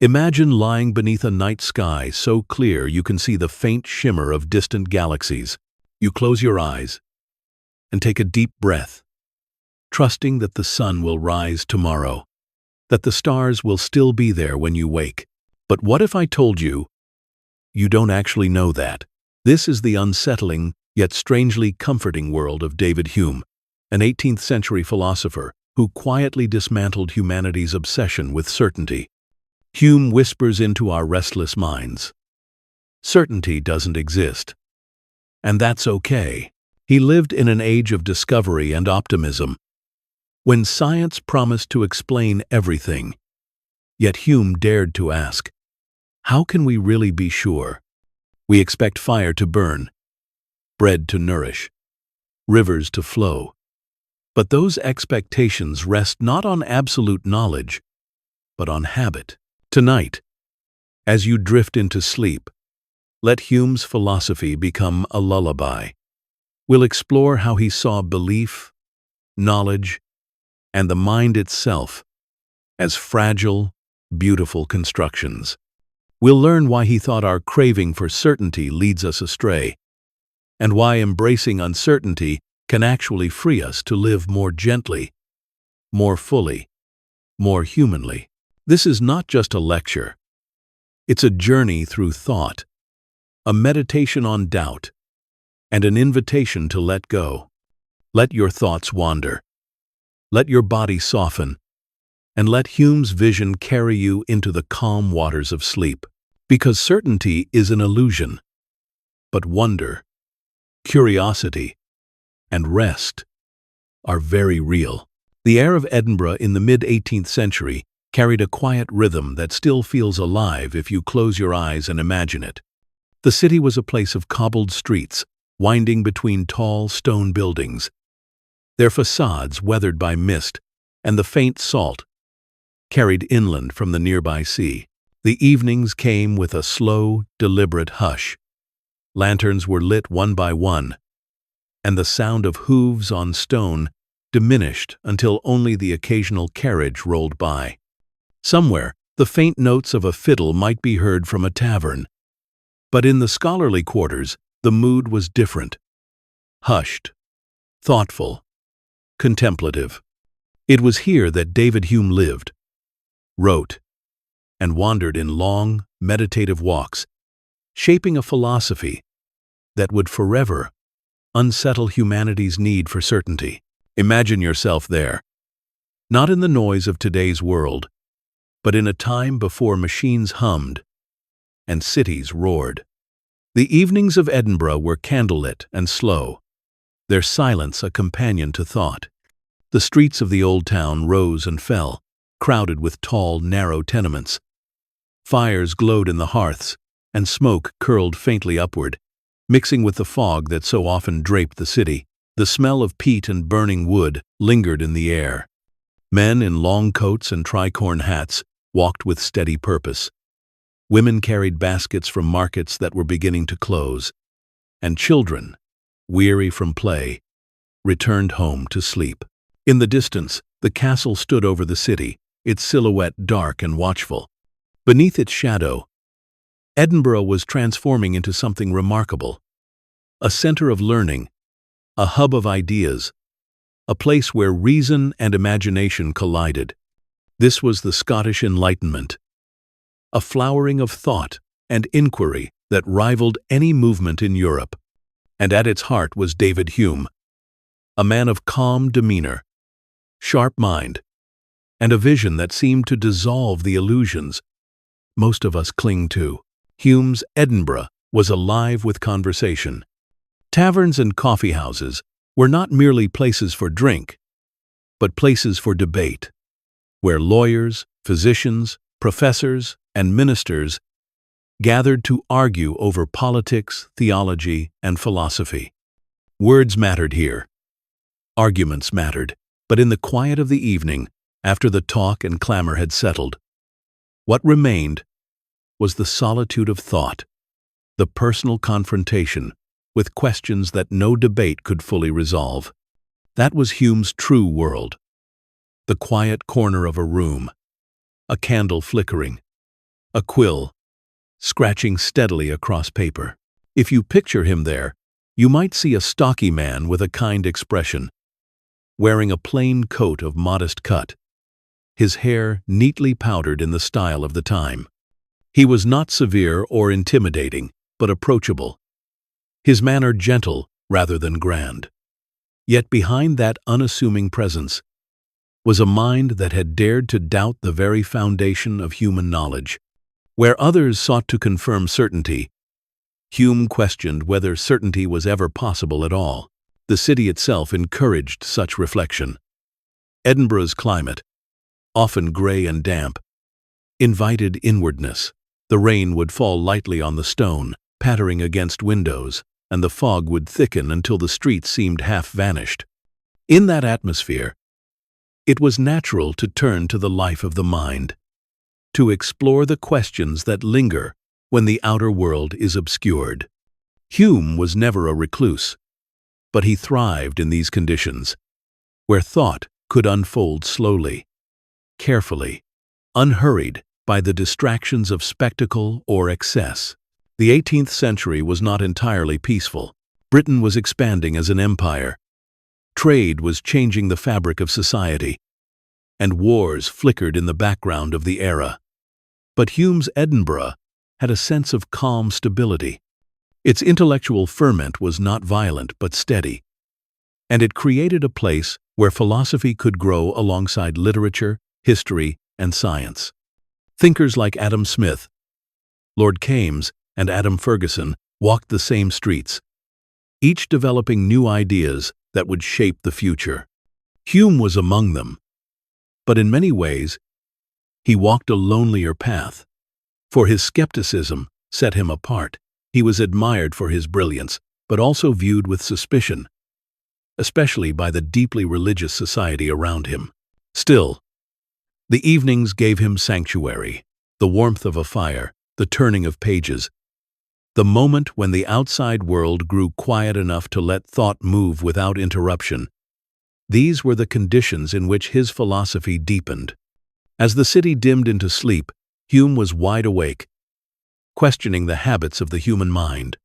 Imagine lying beneath a night sky so clear you can see the faint shimmer of distant galaxies. You close your eyes and take a deep breath, trusting that the sun will rise tomorrow, that the stars will still be there when you wake. But what if I told you, you don't actually know that? This is the unsettling, yet strangely comforting world of David Hume, an 18th-century philosopher who quietly dismantled humanity's obsession with certainty. Hume whispers into our restless minds, certainty doesn't exist. And that's okay. He lived in an age of discovery and optimism, when science promised to explain everything. Yet Hume dared to ask, how can we really be sure? We expect fire to burn, bread to nourish, rivers to flow. But those expectations rest not on absolute knowledge, but on habit. Tonight, as you drift into sleep, let Hume's philosophy become a lullaby. We'll explore how he saw belief, knowledge, and the mind itself as fragile, beautiful constructions. We'll learn why he thought our craving for certainty leads us astray, and why embracing uncertainty can actually free us to live more gently, more fully, more humanly. This is not just a lecture. It's a journey through thought, a meditation on doubt, and an invitation to let go. Let your thoughts wander. Let your body soften, and let Hume's vision carry you into the calm waters of sleep. Because certainty is an illusion, but wonder, curiosity, and rest are very real. The air of Edinburgh in the mid-18th century carried a quiet rhythm that still feels alive if you close your eyes and imagine it. The city was a place of cobbled streets, winding between tall stone buildings, their facades weathered by mist and the faint salt carried inland from the nearby sea. The evenings came with a slow, deliberate hush. Lanterns were lit one by one, and the sound of hooves on stone diminished until only the occasional carriage rolled by. Somewhere, the faint notes of a fiddle might be heard from a tavern. But in the scholarly quarters, the mood was different. Hushed, thoughtful, contemplative. It was here that David Hume lived, wrote, and wandered in long, meditative walks, shaping a philosophy that would forever unsettle humanity's need for certainty. Imagine yourself there, not in the noise of today's world, but in a time before machines hummed and cities roared. The evenings of Edinburgh were candlelit and slow, their silence a companion to thought. The streets of the old town rose and fell, crowded with tall, narrow tenements. Fires glowed in the hearths, and smoke curled faintly upward, mixing with the fog that so often draped the city. The smell of peat and burning wood lingered in the air. Men in long coats and tricorn hats walked with steady purpose. Women carried baskets from markets that were beginning to close, and children, weary from play, returned home to sleep. In the distance, the castle stood over the city, its silhouette dark and watchful. Beneath its shadow, Edinburgh was transforming into something remarkable. A center of learning, a hub of ideas, a place where reason and imagination collided. This was the Scottish Enlightenment, a flowering of thought and inquiry that rivaled any movement in Europe. And at its heart was David Hume, a man of calm demeanor, sharp mind, and a vision that seemed to dissolve the illusions most of us cling to. Hume's Edinburgh was alive with conversation. Taverns and coffeehouses were not merely places for drink, but places for debate, where lawyers, physicians, professors, and ministers gathered to argue over politics, theology, and philosophy. Words mattered here. Arguments mattered, but in the quiet of the evening, after the talk and clamor had settled, what remained was the solitude of thought, the personal confrontation with questions that no debate could fully resolve. That was Hume's true world. The quiet corner of a room, a candle flickering, a quill, scratching steadily across paper. If you picture him there, you might see a stocky man with a kind expression, wearing a plain coat of modest cut, his hair neatly powdered in the style of the time. He was not severe or intimidating, but approachable, his manner gentle rather than grand. Yet behind that unassuming presence was a mind that had dared to doubt the very foundation of human knowledge. Where others sought to confirm certainty, Hume questioned whether certainty was ever possible at all. The city itself encouraged such reflection. Edinburgh's climate, often grey and damp, invited inwardness. The rain would fall lightly on the stone, pattering against windows, and the fog would thicken until the streets seemed half vanished. In that atmosphere, it was natural to turn to the life of the mind, to explore the questions that linger when the outer world is obscured. Hume was never a recluse, but he thrived in these conditions, where thought could unfold slowly, carefully, unhurried by the distractions of spectacle or excess. The 18th century was not entirely peaceful. Britain was expanding as an empire. Trade was changing the fabric of society, and wars flickered in the background of the era. But Hume's Edinburgh had a sense of calm stability. Its intellectual ferment was not violent but steady, and it created a place where philosophy could grow alongside literature, history, and science. Thinkers like Adam Smith, Lord Kames, and Adam Ferguson walked the same streets, each developing new ideas that would shape the future. Hume was among them, but in many ways, he walked a lonelier path. For his skepticism set him apart. He was admired for his brilliance, but also viewed with suspicion, especially by the deeply religious society around him. Still, the evenings gave him sanctuary, the warmth of a fire, the turning of pages, the moment when the outside world grew quiet enough to let thought move without interruption. These were the conditions in which his philosophy deepened. As the city dimmed into sleep, Hume was wide awake, questioning the habits of the human mind,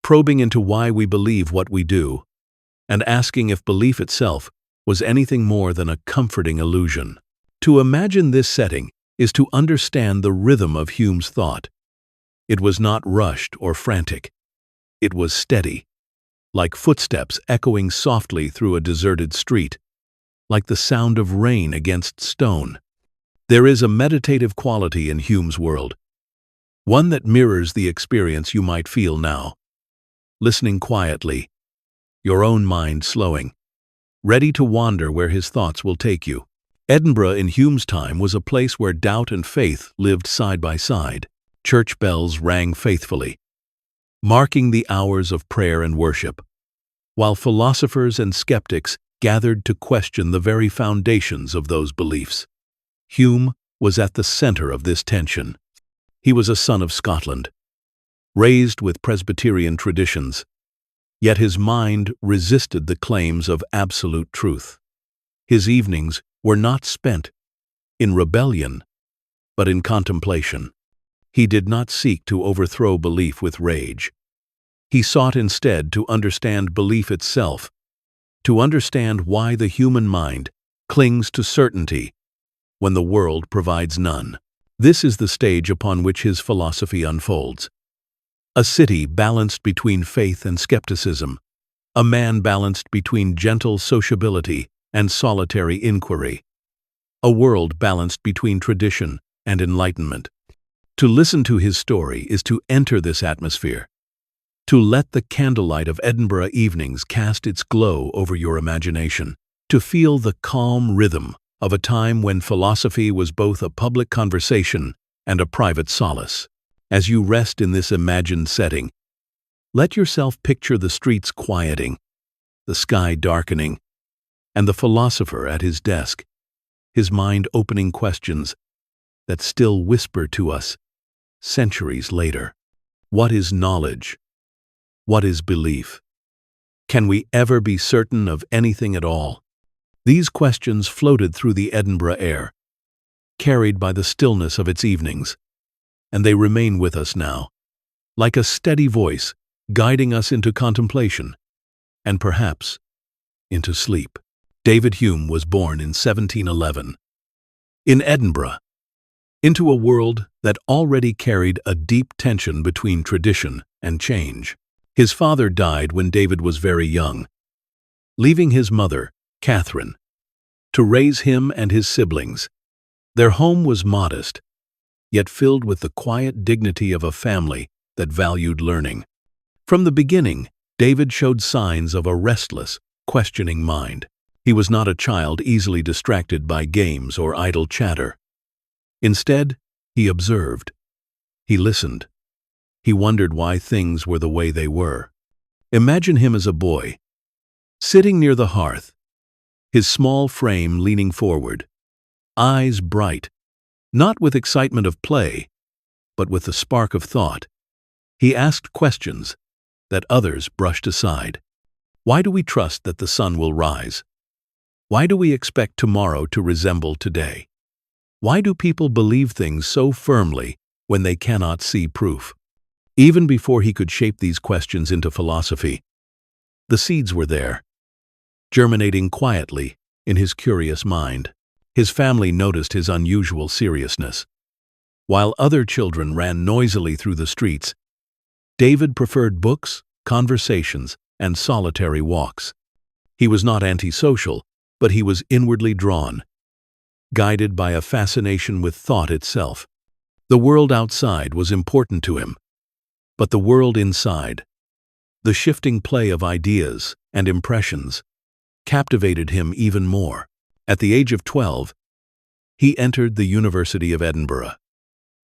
probing into why we believe what we do, and asking if belief itself was anything more than a comforting illusion. To imagine this setting is to understand the rhythm of Hume's thought. It was not rushed or frantic. It was steady, like footsteps echoing softly through a deserted street, like the sound of rain against stone. There is a meditative quality in Hume's world, one that mirrors the experience you might feel now, listening quietly, your own mind slowing, ready to wander where his thoughts will take you. Edinburgh in Hume's time was a place where doubt and faith lived side by side. Church bells rang faithfully, marking the hours of prayer and worship, while philosophers and skeptics gathered to question the very foundations of those beliefs. Hume was at the center of this tension. He was a son of Scotland, raised with Presbyterian traditions, yet his mind resisted the claims of absolute truth. His evenings were not spent in rebellion, but in contemplation. He did not seek to overthrow belief with rage. He sought instead to understand belief itself, to understand why the human mind clings to certainty when the world provides none. This is the stage upon which his philosophy unfolds. A city balanced between faith and skepticism, a man balanced between gentle sociability and solitary inquiry, a world balanced between tradition and enlightenment. To listen to his story is to enter this atmosphere, to let the candlelight of Edinburgh evenings cast its glow over your imagination, to feel the calm rhythm of a time when philosophy was both a public conversation and a private solace. As you rest in this imagined setting, let yourself picture the streets quieting, the sky darkening, and the philosopher at his desk, his mind opening questions that still whisper to us centuries later. What is knowledge? What is belief? Can we ever be certain of anything at all? These questions floated through the Edinburgh air, carried by the stillness of its evenings. and they remain with us now, like a steady voice guiding us into contemplation, and perhaps into sleep. David Hume was born in 1711 in Edinburgh, into a world that already carried a deep tension between tradition and change. His father died when David was very young, leaving his mother, Catherine, to raise him and his siblings. Their home was modest, yet filled with the quiet dignity of a family that valued learning. From the beginning, David showed signs of a restless, questioning mind. He was not a child easily distracted by games or idle chatter. Instead, he observed. He listened. He wondered why things were the way they were. Imagine him as a boy, sitting near the hearth, his small frame leaning forward, eyes bright, not with excitement of play, but with the spark of thought. He asked questions that others brushed aside. Why do we trust that the sun will rise? Why do we expect tomorrow to resemble today? Why do people believe things so firmly when they cannot see proof? Even before he could shape these questions into philosophy, the seeds were there, germinating quietly in his curious mind. His family noticed his unusual seriousness. While other children ran noisily through the streets, David preferred books, conversations, and solitary walks. He was not antisocial, but he was inwardly drawn, guided by a fascination with thought itself. The world outside was important to him, but the world inside, the shifting play of ideas and impressions, captivated him even more. At the age of 12, he entered the University of Edinburgh.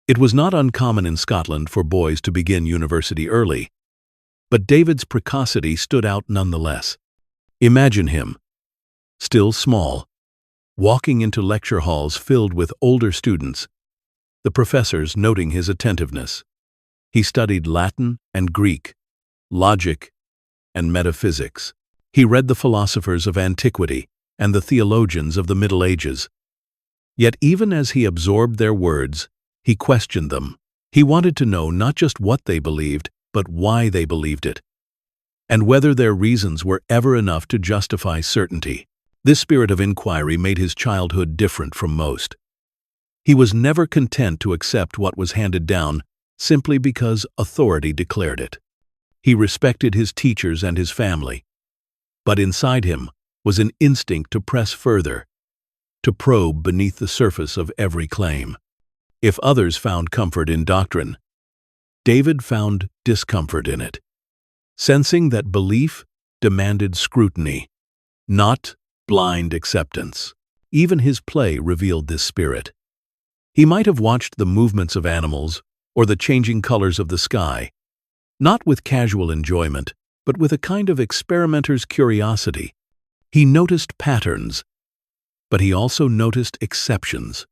It was not uncommon in Scotland for boys to begin university early, but David's precocity stood out nonetheless. Imagine him, still small, walking into lecture halls filled with older students, the professors noting his attentiveness. He studied Latin and Greek, logic and metaphysics. He read the philosophers of antiquity and the theologians of the Middle Ages. Yet even as he absorbed their words, he questioned them. He wanted to know not just what they believed, but why they believed it, and whether their reasons were ever enough to justify certainty. This spirit of inquiry made his childhood different from most. He was never content to accept what was handed down simply because authority declared it. He respected his teachers and his family, but inside him was an instinct to press further, to probe beneath the surface of every claim. If others found comfort in doctrine, David found discomfort in it, sensing that belief demanded scrutiny, not blind acceptance. Even his play revealed this spirit. He might have watched the movements of animals or the changing colors of the sky, not with casual enjoyment, but with a kind of experimenter's curiosity. He noticed patterns, but he also noticed exceptions.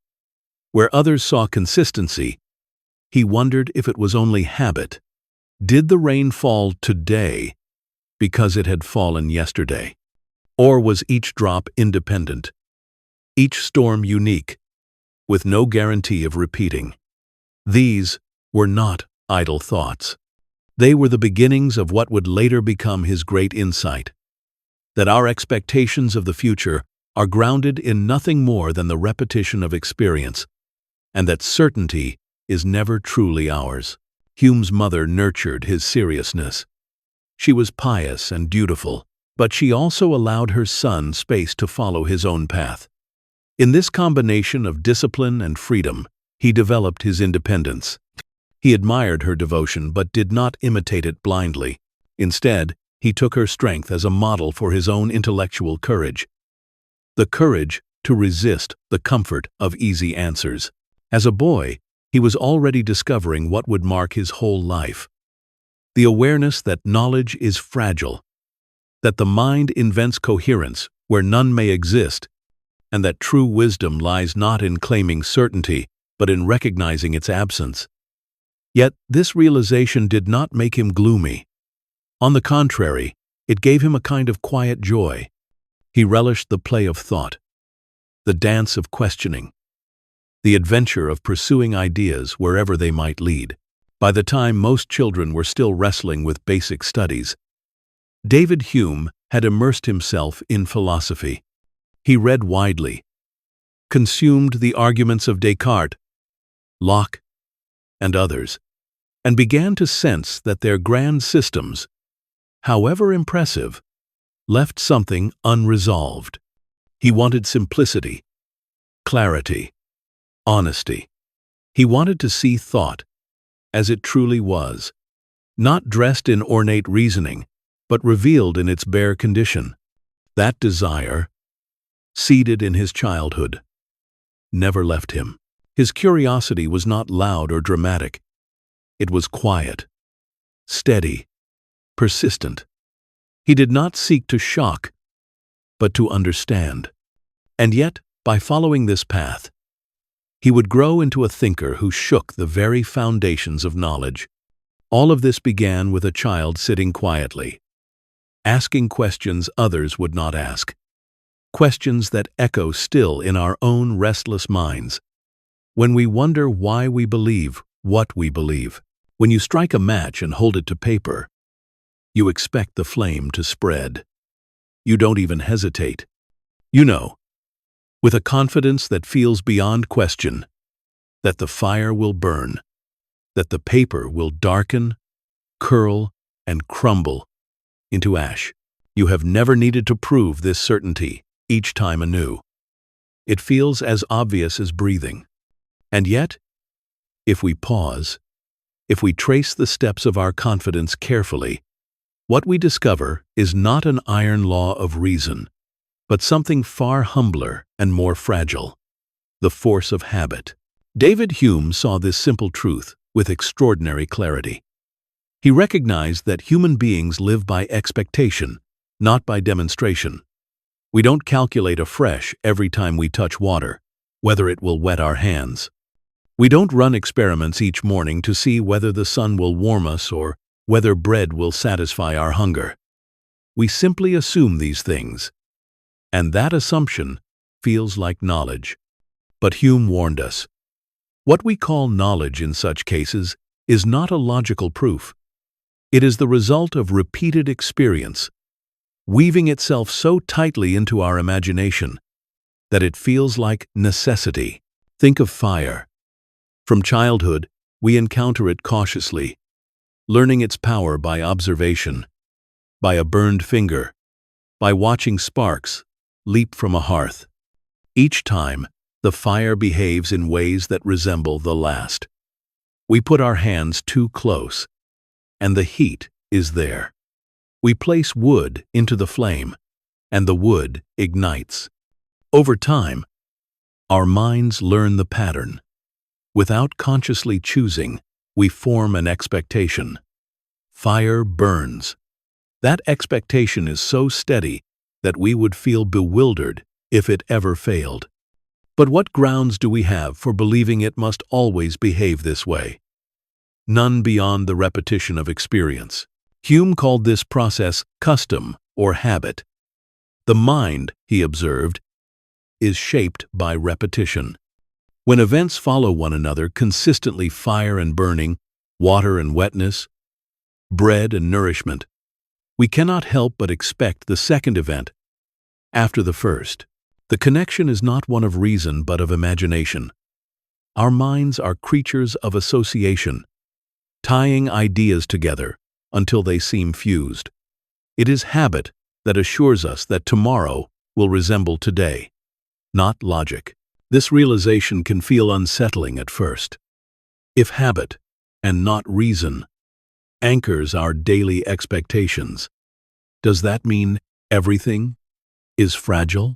Where others saw consistency, he wondered if it was only habit. Did the rain fall today because it had fallen yesterday? Or was each drop independent, each storm unique, with no guarantee of repeating? These were not idle thoughts. They were the beginnings of what would later become his great insight, that our expectations of the future are grounded in nothing more than the repetition of experience, and that certainty is never truly ours. Hume's mother nurtured his seriousness. She was pious and dutiful, but she also allowed her son space to follow his own path. In this combination of discipline and freedom, he developed his independence. He admired her devotion but did not imitate it blindly. Instead, he took her strength as a model for his own intellectual courage. The courage to resist the comfort of easy answers. As a boy, he was already discovering what would mark his whole life. The awareness that knowledge is fragile, that the mind invents coherence where none may exist, and that true wisdom lies not in claiming certainty, but in recognizing its absence. Yet this realization did not make him gloomy. On the contrary, it gave him a kind of quiet joy. He relished the play of thought, the dance of questioning, the adventure of pursuing ideas wherever they might lead. By the time most children were still wrestling with basic studies, David Hume had immersed himself in philosophy. He read widely, consumed the arguments of Descartes, Locke, and others, and began to sense that their grand systems, however impressive, left something unresolved. He wanted simplicity, clarity, honesty. He wanted to see thought as it truly was, not dressed in ornate reasoning, but revealed in its bare condition. That desire, seeded in his childhood, never left him. His curiosity was not loud or dramatic. It was quiet, steady, persistent. He did not seek to shock, but to understand. And yet, by following this path, he would grow into a thinker who shook the very foundations of knowledge. All of this began with a child sitting quietly, asking questions others would not ask, questions that echo still in our own restless minds. When we wonder why we believe what we believe, when you strike a match and hold it to paper, you expect the flame to spread. You don't even hesitate. You know, with a confidence that feels beyond question, that the fire will burn, that the paper will darken, curl, and crumble into ash. You have never needed to prove this certainty each time anew. It feels as obvious as breathing. And yet, if we pause, if we trace the steps of our confidence carefully, what we discover is not an iron law of reason, but something far humbler and more fragile: the force of habit. David Hume saw this simple truth with extraordinary clarity. He recognized that human beings live by expectation, not by demonstration. We don't calculate afresh every time we touch water, whether it will wet our hands. We don't run experiments each morning to see whether the sun will warm us or whether bread will satisfy our hunger. We simply assume these things, and that assumption feels like knowledge. But Hume warned us. What we call knowledge in such cases is not a logical proof. It is the result of repeated experience, weaving itself so tightly into our imagination that it feels like necessity. Think of fire. From childhood, we encounter it cautiously, learning its power by observation, by a burned finger, by watching sparks leap from a hearth. Each time, the fire behaves in ways that resemble the last. We put our hands too close, and the heat is there. We place wood into the flame, and the wood ignites. Over time, our minds learn the pattern. Without consciously choosing, we form an expectation. Fire burns. That expectation is so steady that we would feel bewildered if it ever failed. But what grounds do we have for believing it must always behave this way? None beyond the repetition of experience. Hume called this process custom or habit. The mind, he observed, is shaped by repetition. When events follow one another consistently, fire and burning, water and wetness, bread and nourishment, we cannot help but expect the second event after the first. The connection is not one of reason but of imagination. Our minds are creatures of association, tying ideas together until they seem fused. It is habit that assures us that tomorrow will resemble today, not logic. This realization can feel unsettling at first. If habit, and not reason, anchors our daily expectations, does that mean everything is fragile?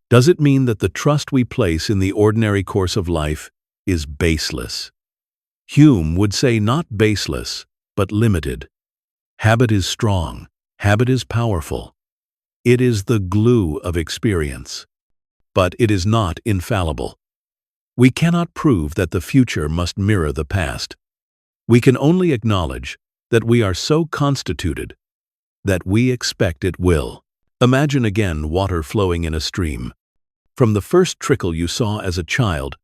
Does it mean that the trust we place in the ordinary course of life is baseless? Hume would say not baseless, but limited. Habit is strong. Habit is powerful. It is the glue of experience. But it is not infallible. We cannot prove that the future must mirror the past. We can only acknowledge that we are so constituted that we expect it will. Imagine again water flowing in a stream. From the first trickle you saw as a child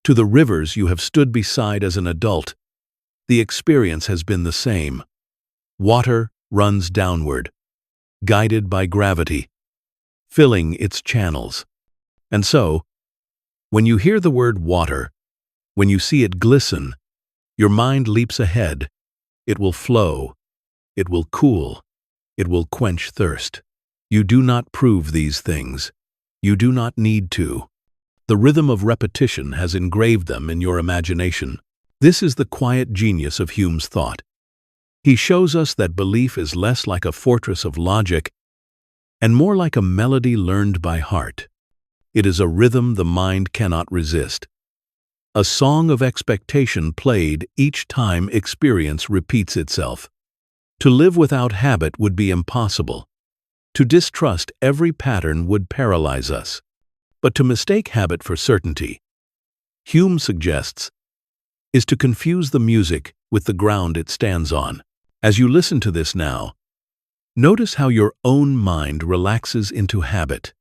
To the rivers you have stood beside as an adult, the experience has been the same. Water runs downward, guided by gravity, filling its channels. And so, when you hear the word water, when you see it glisten, your mind leaps ahead. It will flow, it will cool, it will quench thirst. You do not prove these things. You do not need to. The rhythm of repetition has engraved them in your imagination. This is the quiet genius of Hume's thought. He shows us that belief is less like a fortress of logic and more like a melody learned by heart. It is a rhythm the mind cannot resist. A song of expectation played each time experience repeats itself. To live without habit would be impossible. To distrust every pattern would paralyze us. But to mistake habit for certainty, Hume suggests, is to confuse the music with the ground it stands on. As you listen to this now, notice how your own mind relaxes into habit.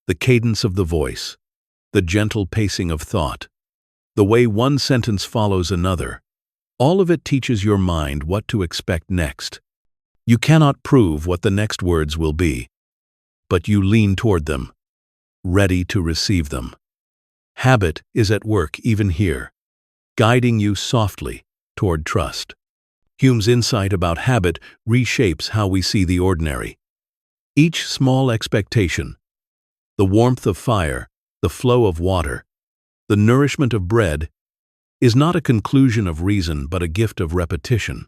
The cadence of the voice, the gentle pacing of thought, the way one sentence follows another, all of it teaches your mind what to expect next. You cannot prove what the next words will be, but you lean toward them, ready to receive them. Habit is at work even here, guiding you softly toward trust. Hume's insight about habit reshapes how we see the ordinary. Each small expectation, the warmth of fire, the flow of water, the nourishment of bread, is not a conclusion of reason but a gift of repetition.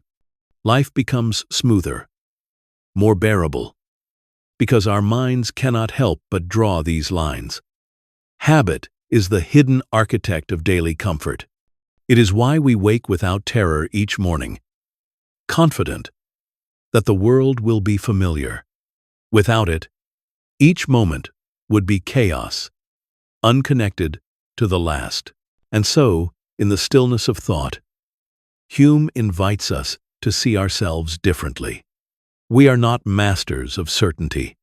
Life becomes smoother, more bearable, because our minds cannot help but draw these lines. Habit is the hidden architect of daily comfort. It is why we wake without terror each morning, confident that the world will be familiar. Without it, each moment would be chaos, unconnected to the last. And so, in the stillness of thought, Hume invites us to see ourselves differently. We are not masters of certainty.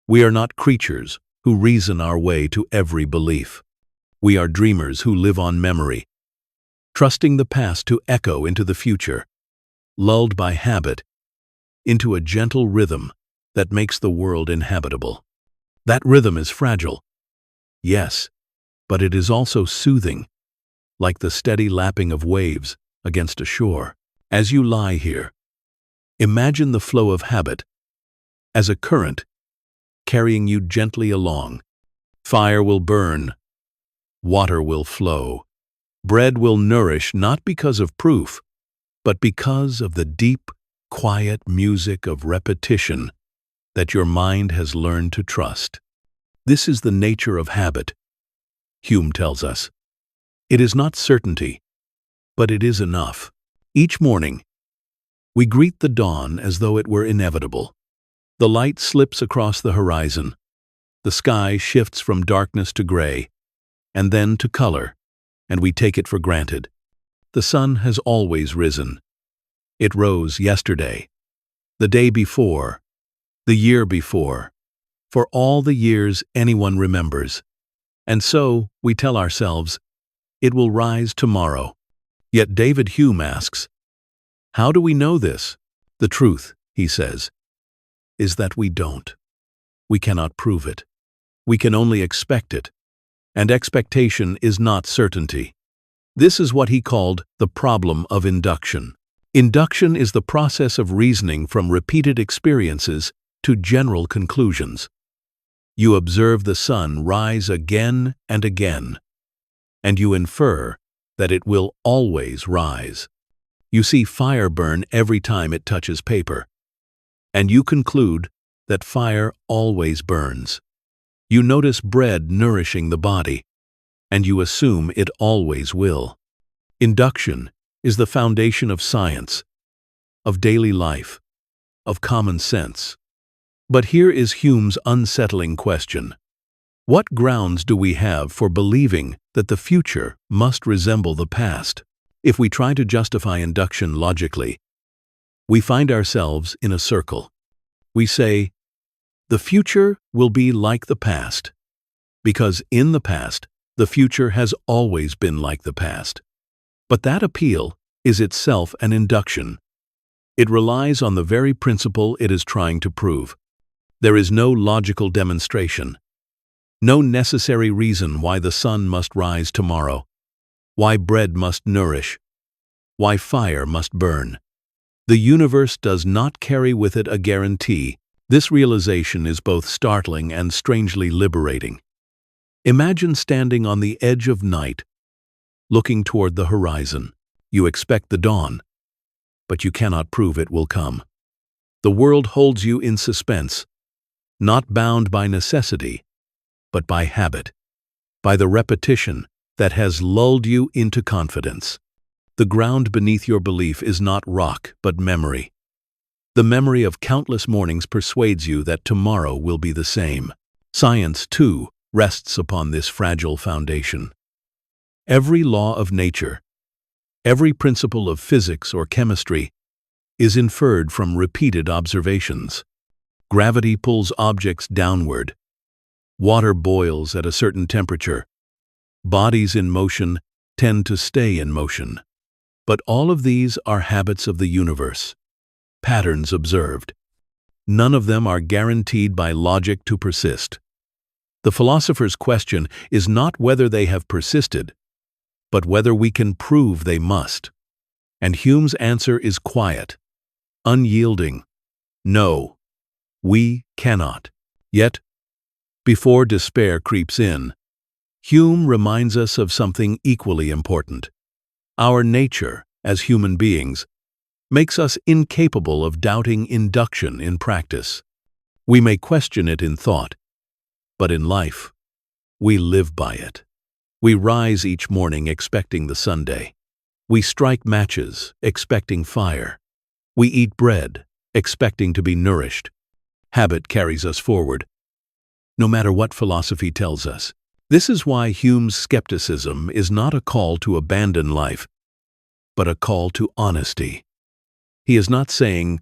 We are not creatures who reason our way to every belief. We are dreamers who live on memory, trusting the past to echo into the future, lulled by habit into a gentle rhythm that makes the world inhabitable. That rhythm is fragile, yes, but it is also soothing, like the steady lapping of waves against a shore. As you lie here, imagine the flow of habit as a current carrying you gently along. Fire will burn, water will flow, bread will nourish not because of proof, but because of the deep, quiet music of repetition that your mind has learned to trust. This is the nature of habit, Hume tells us. It is not certainty, but it is enough. Each morning, we greet the dawn as though it were inevitable. The light slips across the horizon. The sky shifts from darkness to gray, and then to color, and we take it for granted. The sun has always risen. It rose yesterday, the day before, the year before, for all the years anyone remembers. And so, we tell ourselves, it will rise tomorrow. Yet David Hume asks, how do we know this? The truth, he says, is that we don't. We cannot prove it. We can only expect it. And expectation is not certainty. This is what he called the problem of induction. Induction is the process of reasoning from repeated experiences to general conclusions. You observe the sun rise again and again, and you infer that it will always rise. You see fire burn every time it touches paper, and you conclude that fire always burns. You notice bread nourishing the body, and you assume it always will. Induction is the foundation of science, of daily life, of common sense. But here is Hume's unsettling question. What grounds do we have for believing that the future must resemble the past? If we try to justify induction logically, we find ourselves in a circle. We say, the future will be like the past, because in the past, The future has always been like the past. But that appeal is itself an induction. It relies on the very principle it is trying to prove. There is no logical demonstration, no necessary reason why the sun must rise tomorrow, why bread must nourish, why fire must burn. The universe does not carry with it a guarantee. This realization is both startling and strangely liberating. Imagine standing on the edge of night, looking toward the horizon. You expect the dawn, but you cannot prove it will come. The world holds you in suspense, not bound by necessity, but by habit, by the repetition that has lulled you into confidence. The ground beneath your belief is not rock, but memory. The memory of countless mornings persuades you that tomorrow will be the same. Science, too, rests upon this fragile foundation. Every law of nature, every principle of physics or chemistry, is inferred from repeated observations. Gravity pulls objects downward. Water boils at a certain temperature. Bodies in motion tend to stay in motion. But all of these are habits of the universe, patterns observed. None of them are guaranteed by logic to persist. The philosopher's question is not whether they have persisted, but whether we can prove they must. And Hume's answer is quiet, unyielding. No, we cannot. Yet, before despair creeps in, Hume reminds us of something equally important. Our nature, as human beings, makes us incapable of doubting induction in practice. We may question it in thought, but in life, we live by it. We rise each morning expecting the Sunday. We strike matches, expecting fire. We eat bread, expecting to be nourished. Habit carries us forward, no matter what philosophy tells us. This is why Hume's skepticism is not a call to abandon life, but a call to honesty. He is not saying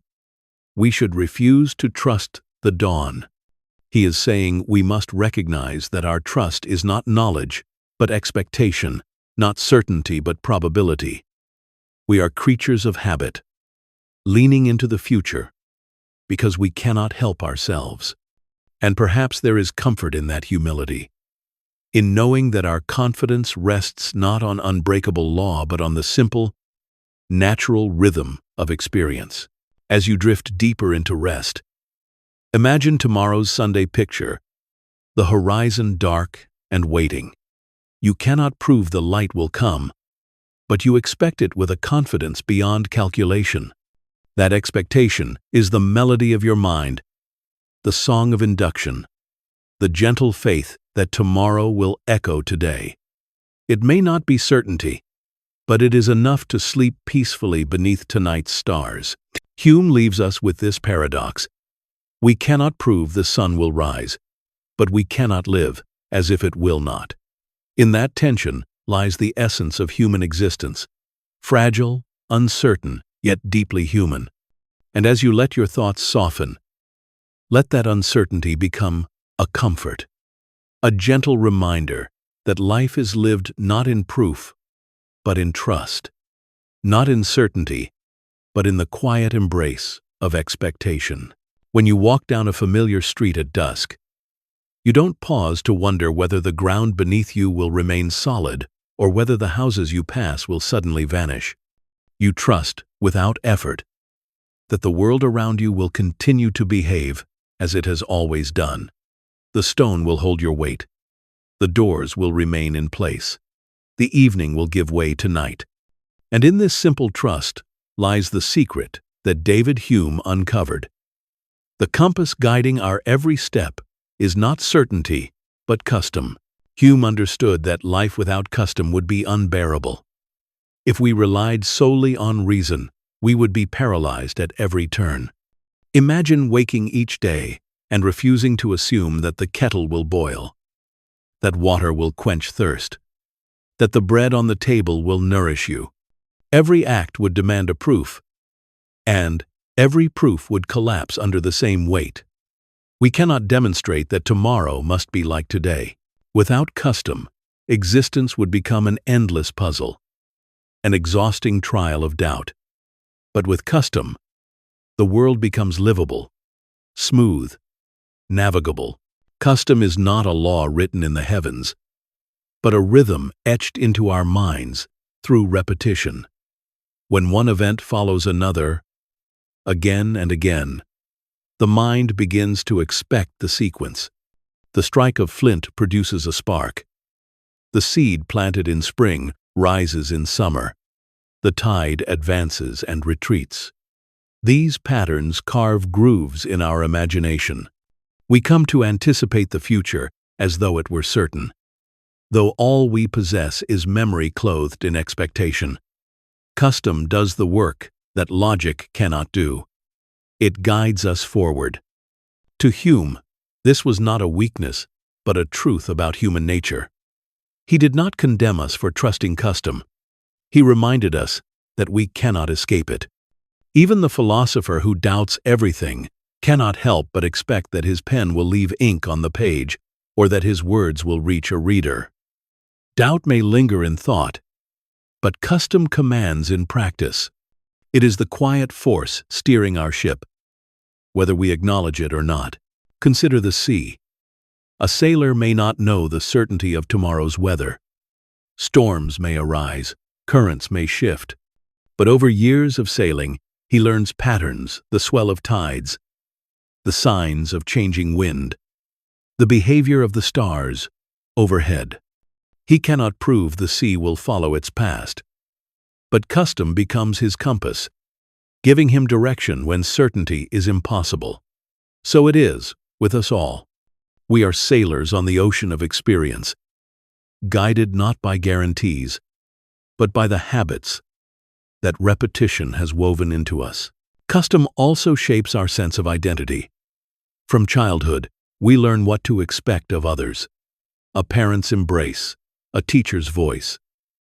we should refuse to trust the dawn. He is saying we must recognize that our trust is not knowledge, but expectation, not certainty, but probability. We are creatures of habit, leaning into the future because we cannot help ourselves. And perhaps there is comfort in that humility, in knowing that our confidence rests not on unbreakable law, but on the simple, natural rhythm of experience. As you drift deeper into rest, imagine tomorrow's Sunday picture, the horizon dark and waiting. You cannot prove the light will come, but you expect it with a confidence beyond calculation. That expectation is the melody of your mind, the song of induction, the gentle faith that tomorrow will echo today. It may not be certainty, but it is enough to sleep peacefully beneath tonight's stars. Hume leaves us with this paradox. We cannot prove the sun will rise, but we cannot live as if it will not. In that tension lies the essence of human existence, fragile, uncertain, yet deeply human. And as you let your thoughts soften, let that uncertainty become a comfort, a gentle reminder that life is lived not in proof, but in trust, not in certainty, but in the quiet embrace of expectation. When you walk down a familiar street at dusk, you don't pause to wonder whether the ground beneath you will remain solid or whether the houses you pass will suddenly vanish. You trust, without effort, that the world around you will continue to behave as it has always done. The stone will hold your weight. The doors will remain in place. The evening will give way to night. And in this simple trust lies the secret that David Hume uncovered. The compass guiding our every step is not certainty, but custom. Hume understood that life without custom would be unbearable. If we relied solely on reason, we would be paralyzed at every turn. Imagine waking each day and refusing to assume that the kettle will boil, that water will quench thirst, that the bread on the table will nourish you. Every act would demand a proof, and every proof would collapse under the same weight. We cannot demonstrate that tomorrow must be like today. Without custom, existence would become an endless puzzle, an exhausting trial of doubt. But with custom, the world becomes livable, smooth, navigable. Custom is not a law written in the heavens, but a rhythm etched into our minds through repetition. When one event follows another, again and again, the mind begins to expect the sequence. The strike of flint produces a spark. The seed planted in spring rises in summer. The tide advances and retreats. These patterns carve grooves in our imagination. We come to anticipate the future as though it were certain, though all we possess is memory clothed in expectation. Custom does the work that logic cannot do. It guides us forward. To Hume, this was not a weakness, but a truth about human nature. He did not condemn us for trusting custom. He reminded us that we cannot escape it. Even the philosopher who doubts everything cannot help but expect that his pen will leave ink on the page or that his words will reach a reader. Doubt may linger in thought, but custom commands in practice. It is the quiet force steering our ship, whether we acknowledge it or not. Consider the sea. A sailor may not know the certainty of tomorrow's weather. Storms may arise, currents may shift, but over years of sailing, he learns patterns, the swell of tides, the signs of changing wind, the behavior of the stars overhead. He cannot prove the sea will follow its past, but custom becomes his compass, giving him direction when certainty is impossible. So it is with us all. We are sailors on the ocean of experience, guided not by guarantees, but by the habits that repetition has woven into us. Custom also shapes our sense of identity. From childhood, we learn what to expect of others: a parent's embrace, a teacher's voice,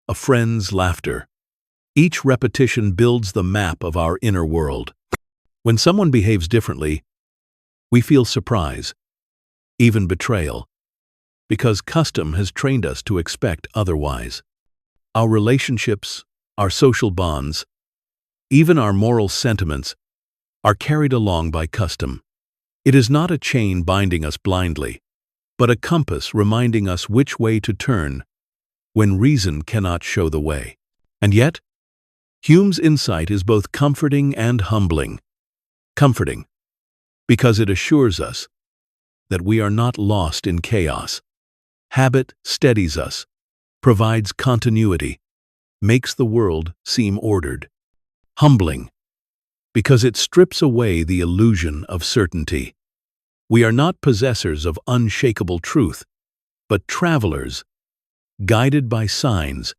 a friend's laughter. Each repetition builds the map of our inner world. When someone behaves differently, we feel surprise, even betrayal, because custom has trained us to expect otherwise. Our relationships, our social bonds, even our moral sentiments are carried along by custom. It is not a chain binding us blindly, but a compass reminding us which way to turn when reason cannot show the way. And yet, Hume's insight is both comforting and humbling. Comforting, because it assures us that we are not lost in chaos. Habit steadies us, provides continuity, makes the world seem ordered. Humbling, because it strips away the illusion of certainty. We are not possessors of unshakable truth, but travelers, guided by signs,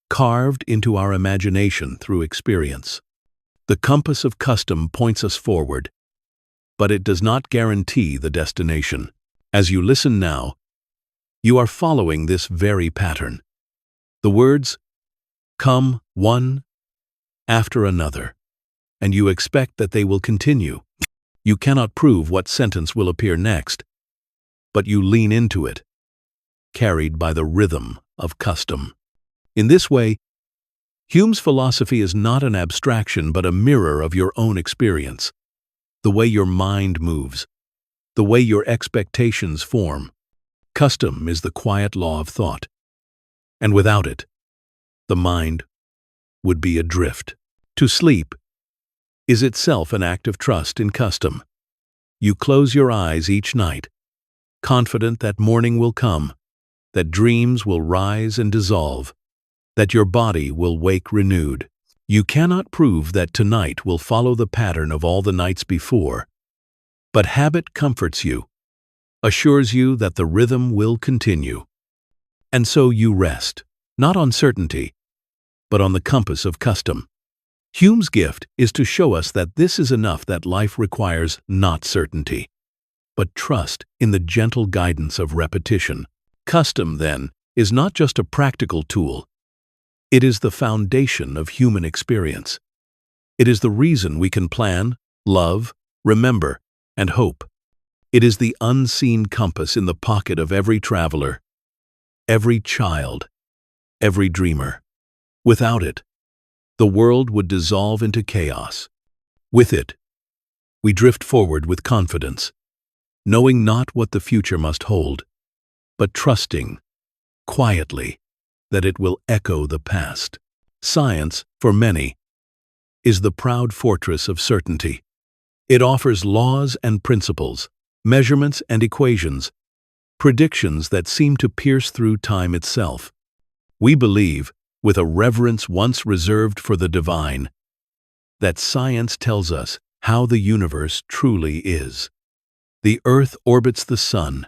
carved into our imagination through experience. The compass of custom points us forward, but it does not guarantee the destination. As you listen now, you are following this very pattern. The words come one after another, and you expect that they will continue. You cannot prove what sentence will appear next, but you lean into it, carried by the rhythm of custom. In this way, Hume's philosophy is not an abstraction but a mirror of your own experience. The way your mind moves, the way your expectations form. Custom is the quiet law of thought, and without it, the mind would be adrift. To sleep is itself an act of trust in custom. You close your eyes each night, confident that morning will come, that dreams will rise and dissolve, that your body will wake renewed. You cannot prove that tonight will follow the pattern of all the nights before, but habit comforts you, assures you that the rhythm will continue. And so you rest, not on certainty, but on the compass of custom. Hume's gift is to show us that this is enough, that life requires not certainty, but trust in the gentle guidance of repetition. Custom, then, is not just a practical tool. It is the foundation of human experience. It is the reason we can plan, love, remember, and hope. It is the unseen compass in the pocket of every traveler, every child, every dreamer. Without it, the world would dissolve into chaos. With it, we drift forward with confidence, knowing not what the future must hold, but trusting, quietly, that it will echo the past. Science, for many, is the proud fortress of certainty. It offers laws and principles, measurements and equations, predictions that seem to pierce through time itself. We believe, with a reverence once reserved for the divine, that science tells us how the universe truly is. The earth orbits the sun.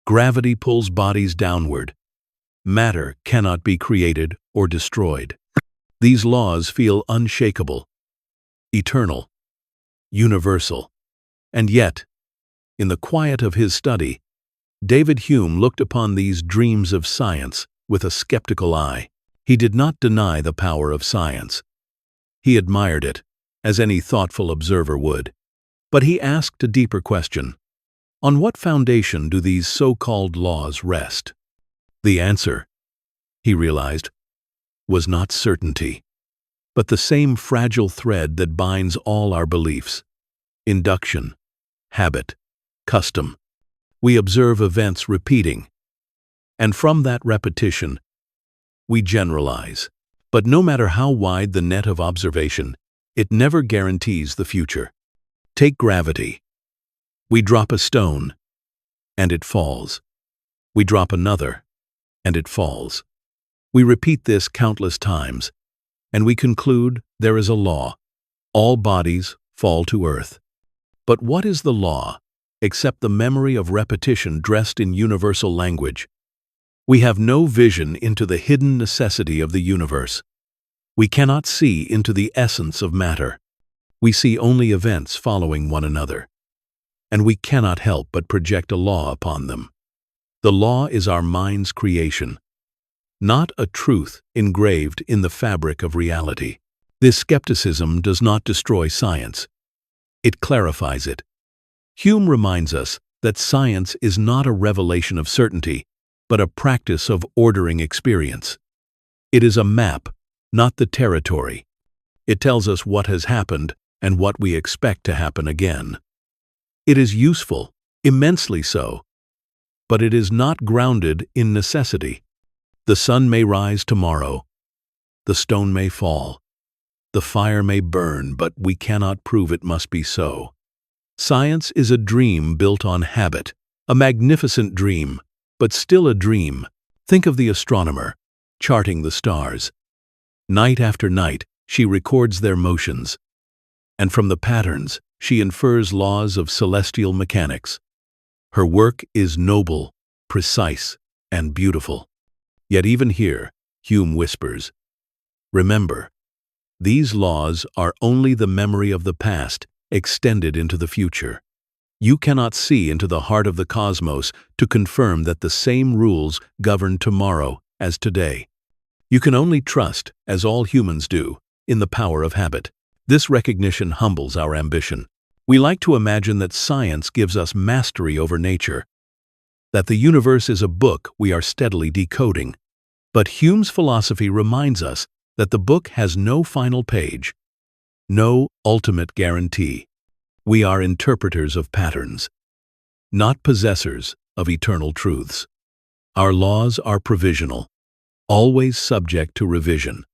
Gravity pulls bodies downward. Matter cannot be created or destroyed. These laws feel unshakable, eternal, universal. And yet, in the quiet of his study, David Hume looked upon these dreams of science with a skeptical eye. He did not deny the power of science. He admired it, as any thoughtful observer would. But he asked a deeper question. On what foundation do these so-called laws rest? The answer, he realized, was not certainty, but the same fragile thread that binds all our beliefs: induction, habit, custom. We observe events repeating, and from that repetition, we generalize. But no matter how wide the net of observation, it never guarantees the future. Take gravity. We drop a stone, and it falls. We drop another, and it falls. We repeat this countless times, and we conclude there is a law. All bodies fall to earth. But what is the law, except the memory of repetition dressed in universal language? We have no vision into the hidden necessity of the universe. We cannot see into the essence of matter. We see only events following one another, and we cannot help but project a law upon them. The law is our mind's creation, not a truth engraved in the fabric of reality. This skepticism does not destroy science. It clarifies it. Hume reminds us that science is not a revelation of certainty, but a practice of ordering experience. It is a map, not the territory. It tells us what has happened and what we expect to happen again. It is useful, immensely so, but it is not grounded in necessity. The sun may rise tomorrow, the stone may fall, the fire may burn, but we cannot prove it must be so. Science is a dream built on habit, a magnificent dream, but still a dream. Think of the astronomer, charting the stars. Night after night, she records their motions, and from the patterns, she infers laws of celestial mechanics. Her work is noble, precise, and beautiful. Yet even here, Hume whispers, remember, these laws are only the memory of the past extended into the future. You cannot see into the heart of the cosmos to confirm that the same rules govern tomorrow as today. You can only trust, as all humans do, in the power of habit. This recognition humbles our ambition. We like to imagine that science gives us mastery over nature, that the universe is a book we are steadily decoding. But Hume's philosophy reminds us that the book has no final page, no ultimate guarantee. We are interpreters of patterns, not possessors of eternal truths. Our laws are provisional, always subject to revision,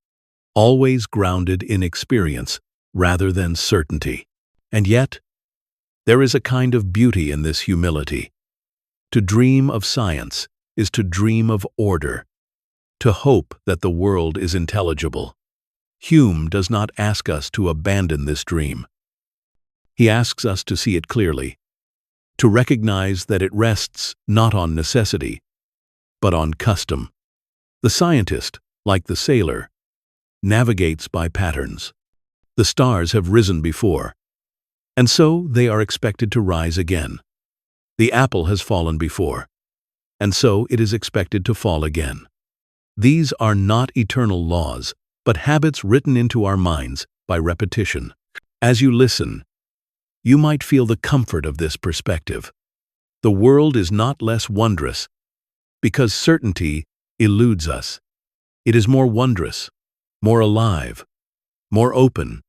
always grounded in experience rather than certainty. And yet, there is a kind of beauty in this humility. To dream of science is to dream of order, to hope that the world is intelligible. Hume does not ask us to abandon this dream. He asks us to see it clearly, to recognize that it rests not on necessity, but on custom. The scientist, like the sailor, navigates by patterns. The stars have risen before, and so they are expected to rise again. The apple has fallen before, and so it is expected to fall again. These are not eternal laws, but habits written into our minds by repetition. As you listen, you might feel the comfort of this perspective. The world is not less wondrous because certainty eludes us. It is more wondrous, more alive, more open.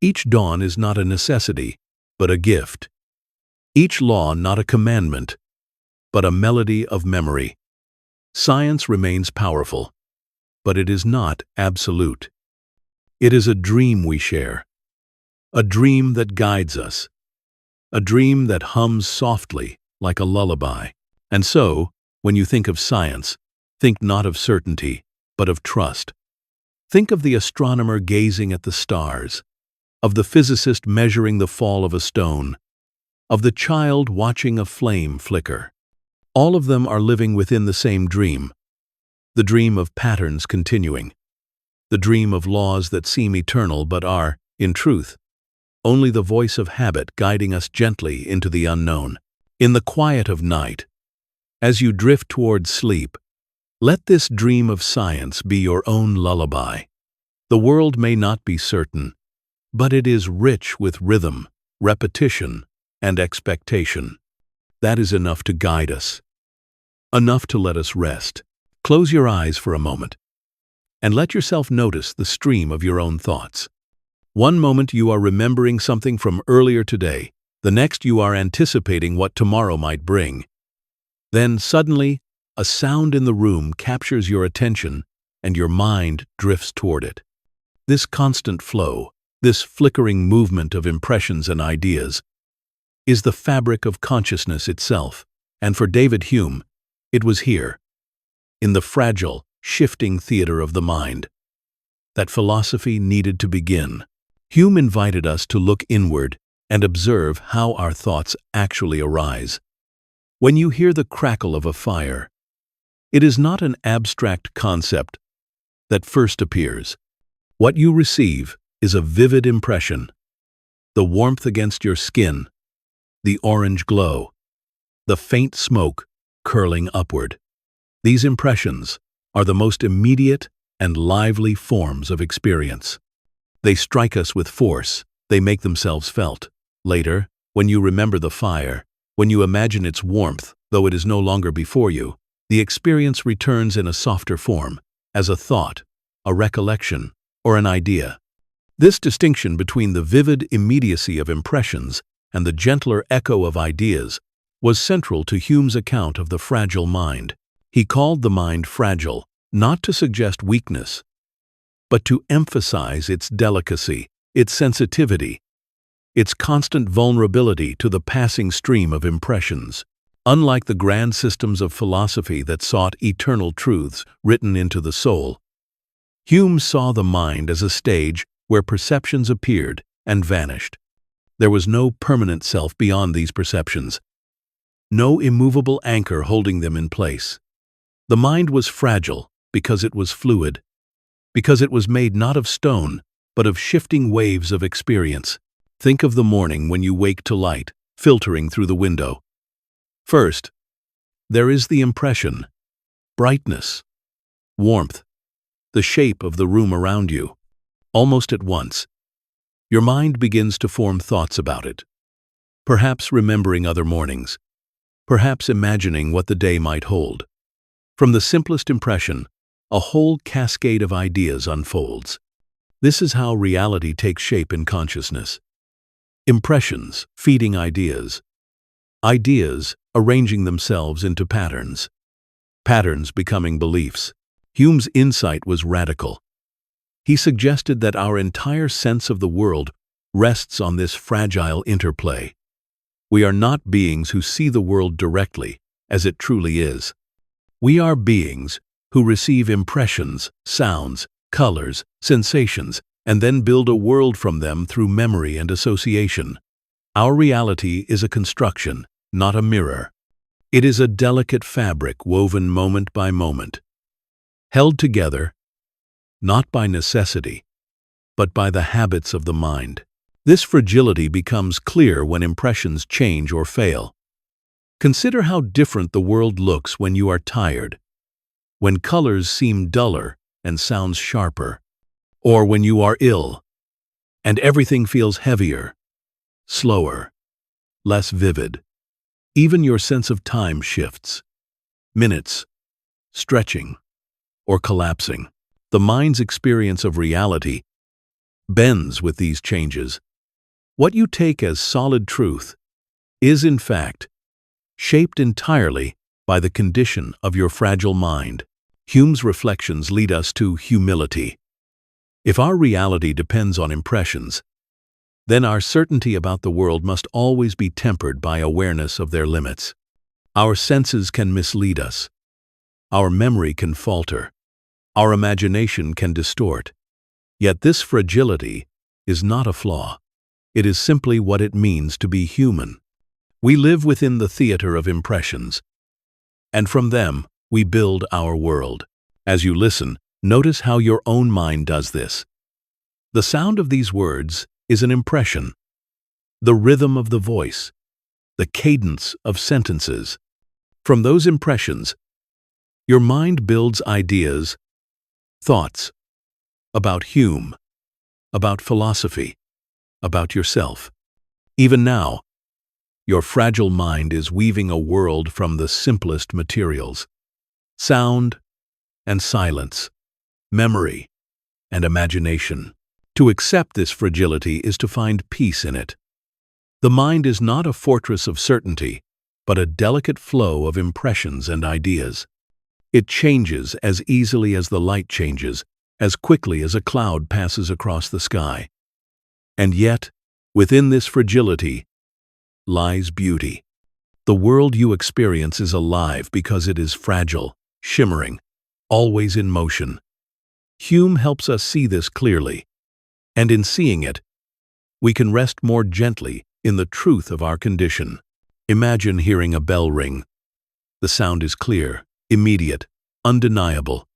Each dawn is not a necessity, but a gift. Each law not a commandment, but a melody of memory. Science remains powerful, but it is not absolute. It is a dream we share, a dream that guides us, a dream that hums softly like a lullaby. And so, when you think of science, think not of certainty, but of trust. Think of the astronomer gazing at the stars, of the physicist measuring the fall of a stone, of the child watching a flame flicker. All of them are living within the same dream, the dream of patterns continuing, the dream of laws that seem eternal but are, in truth, only the voice of habit guiding us gently into the unknown. In the quiet of night, as you drift towards sleep, let this dream of science be your own lullaby. The world may not be certain, but it is rich with rhythm, repetition, and expectation. That is enough to guide us, enough to let us rest. Close your eyes for a moment, and let yourself notice the stream of your own thoughts. One moment you are remembering something from earlier today, the next you are anticipating what tomorrow might bring. Then suddenly, a sound in the room captures your attention and your mind drifts toward it. This constant flow, this flickering movement of impressions and ideas, is the fabric of consciousness itself, and for David Hume, it was here, in the fragile, shifting theater of the mind, that philosophy needed to begin. Hume invited us to look inward and observe how our thoughts actually arise. When you hear the crackle of a fire, it is not an abstract concept that first appears. What you receive is a vivid impression, the warmth against your skin, the orange glow, the faint smoke curling upward. These impressions are the most immediate and lively forms of experience. They strike us with force, they make themselves felt. Later, when you remember the fire, when you imagine its warmth, though it is no longer before you, the experience returns in a softer form, as a thought, a recollection, or an idea. This distinction between the vivid immediacy of impressions and the gentler echo of ideas was central to Hume's account of the fragile mind. He called the mind fragile, not to suggest weakness, but to emphasize its delicacy, its sensitivity, its constant vulnerability to the passing stream of impressions. Unlike the grand systems of philosophy that sought eternal truths written into the soul, Hume saw the mind as a stage where perceptions appeared and vanished. There was no permanent self beyond these perceptions, no immovable anchor holding them in place. The mind was fragile because it was fluid, because it was made not of stone, but of shifting waves of experience. Think of the morning when you wake to light, filtering through the window. First, there is the impression, brightness, warmth, the shape of the room around you. Almost at once, your mind begins to form thoughts about it, perhaps remembering other mornings, perhaps imagining what the day might hold. From the simplest impression, a whole cascade of ideas unfolds. This is how reality takes shape in consciousness. Impressions feeding ideas, ideas arranging themselves into patterns, patterns becoming beliefs. Hume's insight was radical. He suggested that our entire sense of the world rests on this fragile interplay. We are not beings who see the world directly, as it truly is. We are beings who receive impressions, sounds, colors, sensations, and then build a world from them through memory and association. Our reality is a construction, not a mirror. It is a delicate fabric woven moment by moment, held together, not by necessity, but by the habits of the mind. This fragility becomes clear when impressions change or fail. Consider how different the world looks when you are tired, when colors seem duller and sounds sharper, or when you are ill, and everything feels heavier, slower, less vivid. Even your sense of time shifts. Minutes, stretching, or collapsing. The mind's experience of reality bends with these changes. What you take as solid truth is, in fact, shaped entirely by the condition of your fragile mind. Hume's reflections lead us to humility. If our reality depends on impressions, then our certainty about the world must always be tempered by awareness of their limits. Our senses can mislead us. Our memory can falter. Our imagination can distort. Yet this fragility is not a flaw. It is simply what it means to be human. We live within the theater of impressions, and from them we build our world. As you listen, notice how your own mind does this. The sound of these words is an impression. The rhythm of the voice, the cadence of sentences. From those impressions, your mind builds ideas, thoughts about Hume, about philosophy, about yourself. Even now, your fragile mind is weaving a world from the simplest materials: sound and silence, memory and imagination. To accept this fragility is to find peace in it. The mind is not a fortress of certainty, but a delicate flow of impressions and ideas. It changes as easily as the light changes, as quickly as a cloud passes across the sky. And yet, within this fragility lies beauty. The world you experience is alive because it is fragile, shimmering, always in motion. Hume helps us see this clearly, and in seeing it, we can rest more gently in the truth of our condition. Imagine hearing a bell ring. The sound is clear, immediate, undeniable.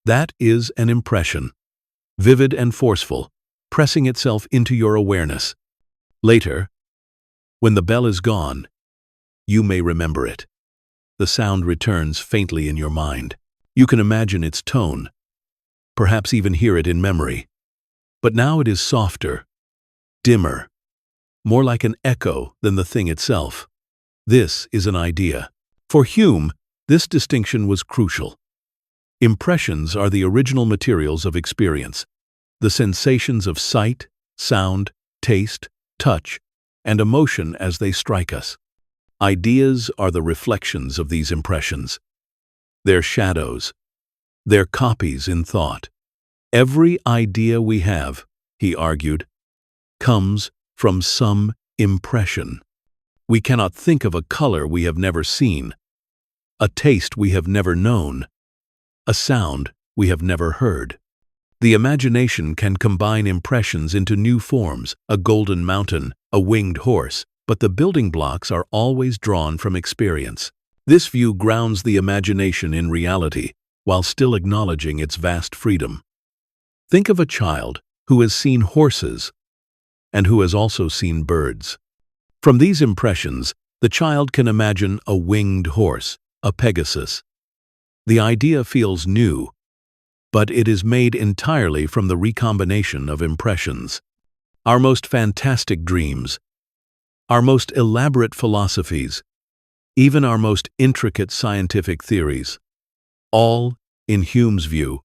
That is an impression, vivid and forceful, pressing itself into your awareness. Later, when the bell is gone, you may remember it. The sound returns faintly in your mind. You can imagine its tone, perhaps even hear it in memory. But now it is softer, dimmer, more like an echo than the thing itself. This is an idea. For Hume, this distinction was crucial. Impressions are the original materials of experience, the sensations of sight, sound, taste, touch, and emotion as they strike us. Ideas are the reflections of these impressions. They're shadows. They're copies in thought. Every idea we have, he argued, comes from some impression. We cannot think of a color we have never seen, a taste we have never known, a sound we have never heard. The imagination can combine impressions into new forms, a golden mountain, a winged horse, but the building blocks are always drawn from experience. This view grounds the imagination in reality, while still acknowledging its vast freedom. Think of a child who has seen horses and who has also seen birds. From these impressions, the child can imagine a winged horse, a Pegasus. The idea feels new, but it is made entirely from the recombination of impressions. Our most fantastic dreams, our most elaborate philosophies, even our most intricate scientific theories, all, in Hume's view,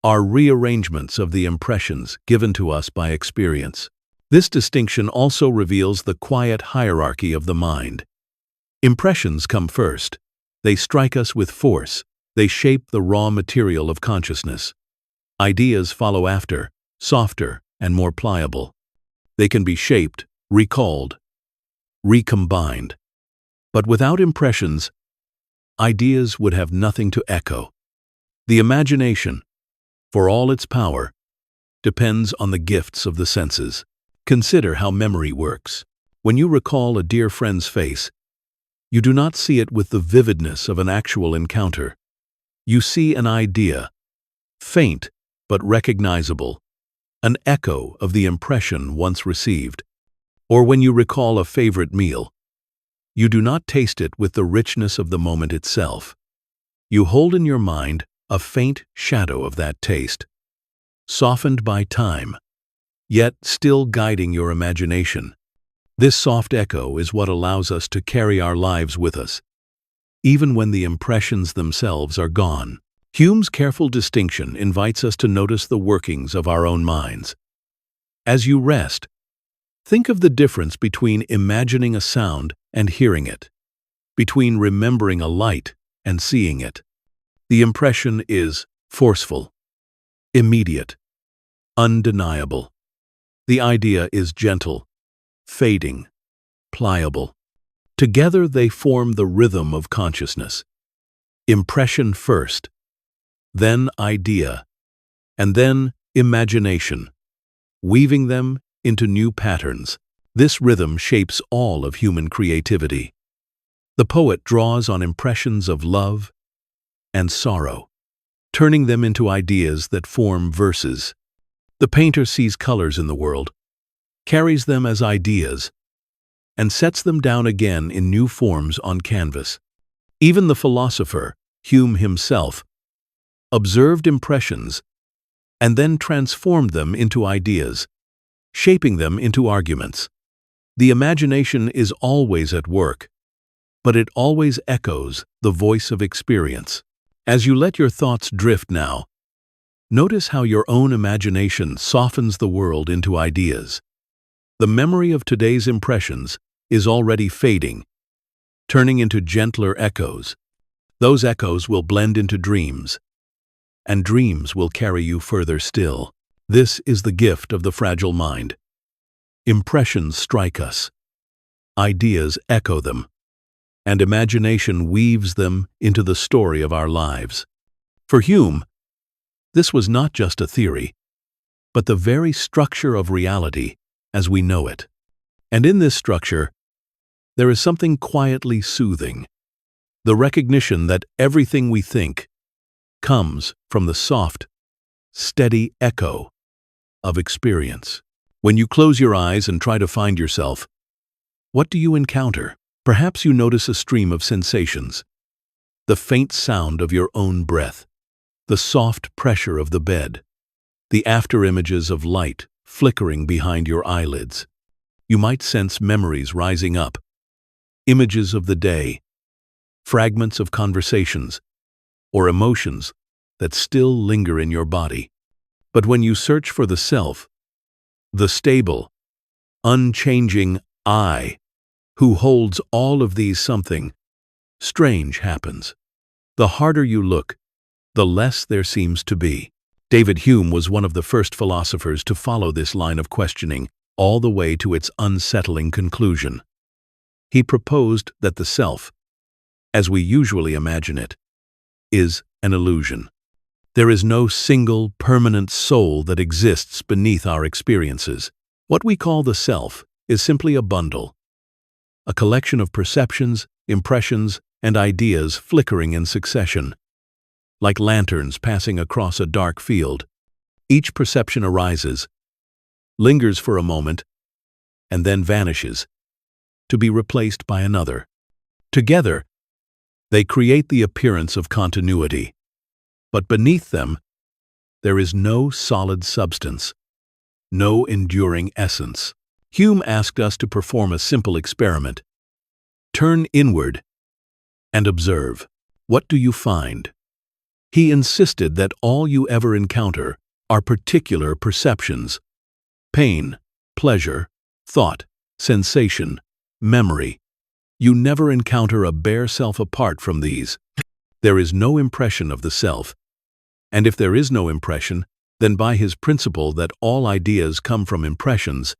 are rearrangements of the impressions given to us by experience. This distinction also reveals the quiet hierarchy of the mind. Impressions come first. They strike us with force. They shape the raw material of consciousness. Ideas follow after, softer and more pliable. They can be shaped, recalled, recombined. But without impressions, ideas would have nothing to echo. The imagination, for all its power, depends on the gifts of the senses. Consider how memory works. When you recall a dear friend's face, you do not see it with the vividness of an actual encounter. You see an idea, faint but recognizable, an echo of the impression once received. Or when you recall a favorite meal, you do not taste it with the richness of the moment itself. You hold in your mind a faint shadow of that taste, softened by time, yet still guiding your imagination. This soft echo is what allows us to carry our lives with us, even when the impressions themselves are gone. Hume's careful distinction invites us to notice the workings of our own minds. As you rest, think of the difference between imagining a sound and hearing it, between remembering a light and seeing it. The impression is forceful, immediate, undeniable. The idea is gentle, fading, pliable. Together they form the rhythm of consciousness. Impression first, then idea, and then imagination, weaving them into new patterns. This rhythm shapes all of human creativity. The poet draws on impressions of love and sorrow, turning them into ideas that form verses. The painter sees colors in the world, carries them as ideas, and sets them down again in new forms on canvas. Even the philosopher, Hume himself, observed impressions and then transformed them into ideas, shaping them into arguments. The imagination is always at work, but it always echoes the voice of experience. As you let your thoughts drift now, notice how your own imagination softens the world into ideas. The memory of today's impressions is already fading, turning into gentler echoes. Those echoes will blend into dreams, and dreams will carry you further still. This is the gift of the fragile mind. Impressions strike us, ideas echo them, and imagination weaves them into the story of our lives. For Hume, this was not just a theory, but the very structure of reality as we know it. And in this structure, there is something quietly soothing, the recognition that everything we think comes from the soft, steady echo of experience. When you close your eyes and try to find yourself, what do you encounter? Perhaps you notice a stream of sensations, the faint sound of your own breath, the soft pressure of the bed, the after-images of light flickering behind your eyelids. You might sense memories rising up, images of the day, fragments of conversations, or emotions that still linger in your body. But when you search for the self, the stable, unchanging I, who holds all of these, something strange happens. The harder you look, the less there seems to be. David Hume was one of the first philosophers to follow this line of questioning all the way to its unsettling conclusion. He proposed that the self, as we usually imagine it, is an illusion. There is no single, permanent soul that exists beneath our experiences. What we call the self is simply a bundle, a collection of perceptions, impressions, and ideas flickering in succession, like lanterns passing across a dark field. Each perception arises, lingers for a moment, and then vanishes, to be replaced by another. Together, they create the appearance of continuity. But beneath them, there is no solid substance, no enduring essence. Hume asked us to perform a simple experiment. Turn inward and observe. What do you find? He insisted that all you ever encounter are particular perceptions: pain, pleasure, thought, sensation, memory. You never encounter a bare self apart from these. There is no impression of the self. And if there is no impression, then by his principle that all ideas come from impressions,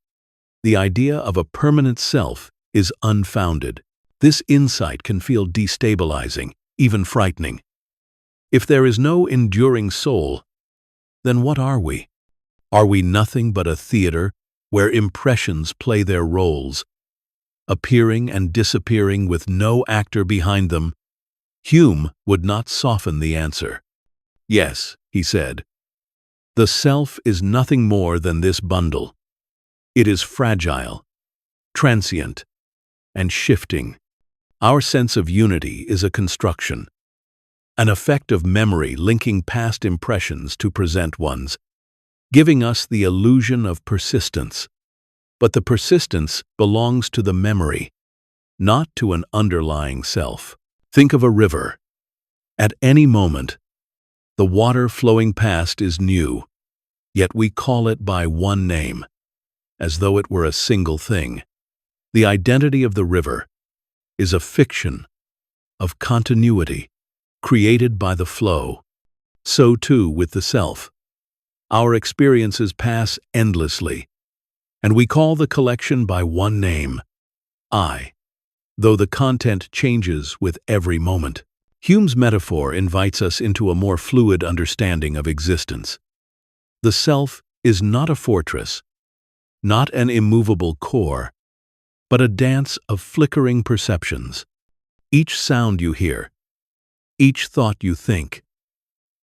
the idea of a permanent self is unfounded. This insight can feel destabilizing, even frightening. If there is no enduring soul, then what are we? Are we nothing but a theater where impressions play their roles, appearing and disappearing with no actor behind them? Hume would not soften the answer. Yes, he said, the self is nothing more than this bundle. It is fragile, transient, and shifting. Our sense of unity is a construction, an effect of memory linking past impressions to present ones, giving us the illusion of persistence. But the persistence belongs to the memory, not to an underlying self. Think of a river. At any moment, The water flowing past is new, yet we call it by one name, as though it were a single thing. The identity of the river is a fiction of continuity created by the flow. So too with the self. Our experiences pass endlessly, and we call the collection by one name, I, though the content changes with every moment. Hume's metaphor invites us into a more fluid understanding of existence. The self is not a fortress, not an immovable core, but a dance of flickering perceptions. Each sound you hear, each thought you think,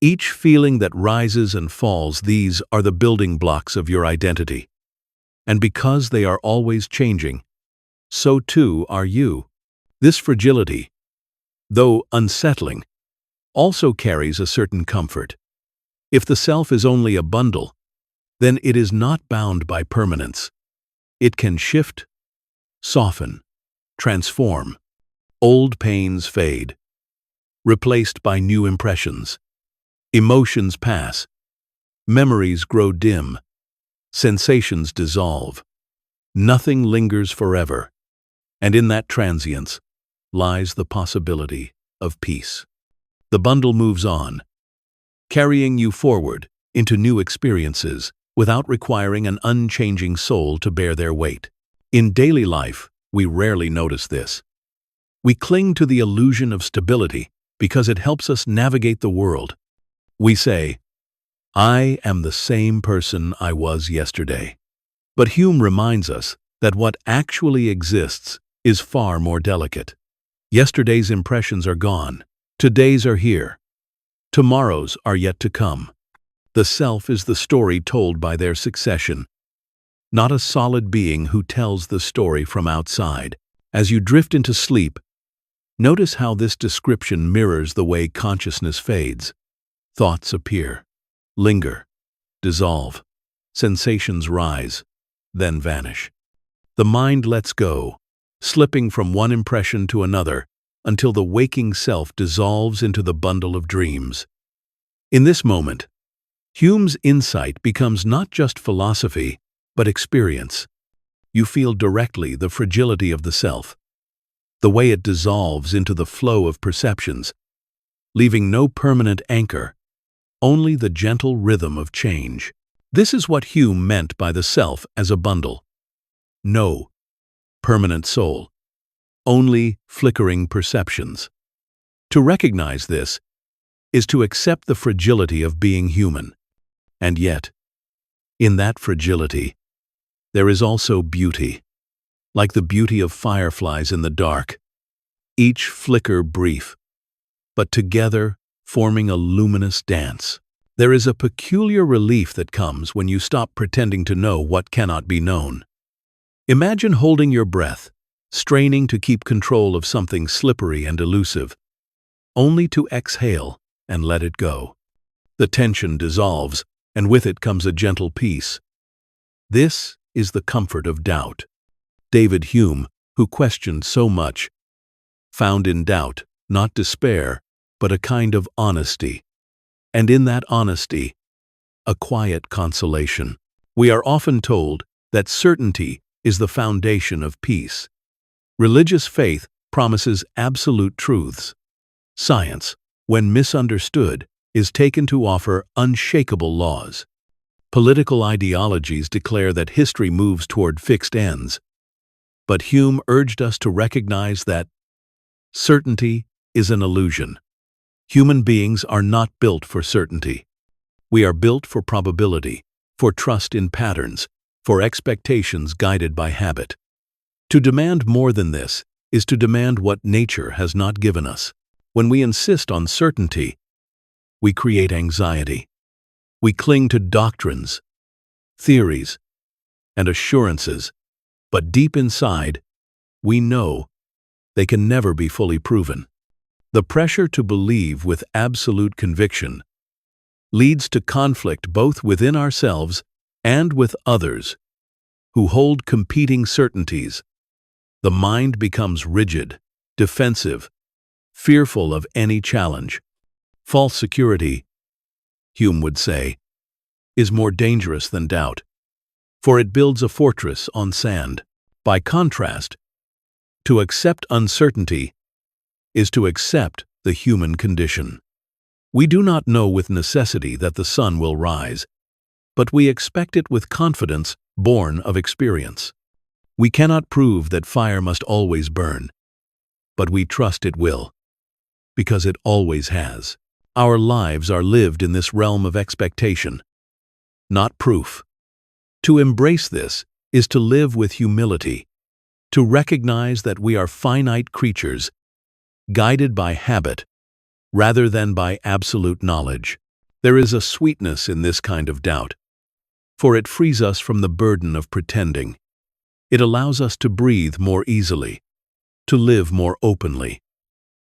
each feeling that rises and falls, these are the building blocks of your identity. And because they are always changing, so too are you. This fragility, though unsettling, also carries a certain comfort. If the self is only a bundle, then it is not bound by permanence. It can shift, soften, transform. Old pains fade, replaced by new impressions. Emotions pass, memories grow dim, sensations dissolve. Nothing lingers forever, and in that transience lies the possibility of peace. The bundle moves on, carrying you forward into new experiences without requiring an unchanging soul to bear their weight. In daily life, we rarely notice this. We cling to the illusion of stability because it helps us navigate the world. We say, I am the same person I was yesterday. But Hume reminds us that what actually exists is far more delicate. Yesterday's impressions are gone. Today's are here. Tomorrow's are yet to come. The self is the story told by their succession, not a solid being who tells the story from outside. As you drift into sleep, notice how this description mirrors the way consciousness fades. Thoughts appear, linger, dissolve. Sensations rise, then vanish. The mind lets go, slipping from one impression to another until the waking self dissolves into the bundle of dreams. In this moment, Hume's insight becomes not just philosophy, but experience. You feel directly the fragility of the self, the way it dissolves into the flow of perceptions, leaving no permanent anchor, only the gentle rhythm of change. This is what Hume meant by the self as a bundle. No permanent soul, only flickering perceptions. To recognize this is to accept the fragility of being human. And yet, in that fragility, there is also beauty, like the beauty of fireflies in the dark, each flicker brief, but together forming a luminous dance. There is a peculiar relief that comes when you stop pretending to know what cannot be known. Imagine holding your breath, straining to keep control of something slippery and elusive, only to exhale and let it go. The tension dissolves, and with it comes a gentle peace. This is the comfort of doubt. David Hume, who questioned so much, found in doubt not despair, but a kind of honesty. And in that honesty, a quiet consolation. We are often told that certainty is the foundation of peace. Religious faith promises absolute truths. Science, when misunderstood, is taken to offer unshakable laws. Political ideologies declare that history moves toward fixed ends. But Hume urged us to recognize that certainty is an illusion. Human beings are not built for certainty. We are built for probability, for trust in patterns, for expectations guided by habit. To demand more than this is to demand what nature has not given us. When we insist on certainty, we create anxiety. We cling to doctrines, theories, and assurances, but deep inside, we know they can never be fully proven. The pressure to believe with absolute conviction leads to conflict both within ourselves and with others who hold competing certainties. The mind becomes rigid, defensive, fearful of any challenge. False security Hume would say, is more dangerous than doubt, for it builds a fortress on sand. By contrast, to accept uncertainty is to accept the human condition. We do not know with necessity that the sun will rise, but we expect it with confidence born of experience. We cannot prove that fire must always burn, but we trust it will, because it always has. Our lives are lived in this realm of expectation, not proof. To embrace this is to live with humility, to recognize that we are finite creatures, guided by habit, rather than by absolute knowledge. There is a sweetness in this kind of doubt, for it frees us from the burden of pretending. It allows us to breathe more easily, to live more openly.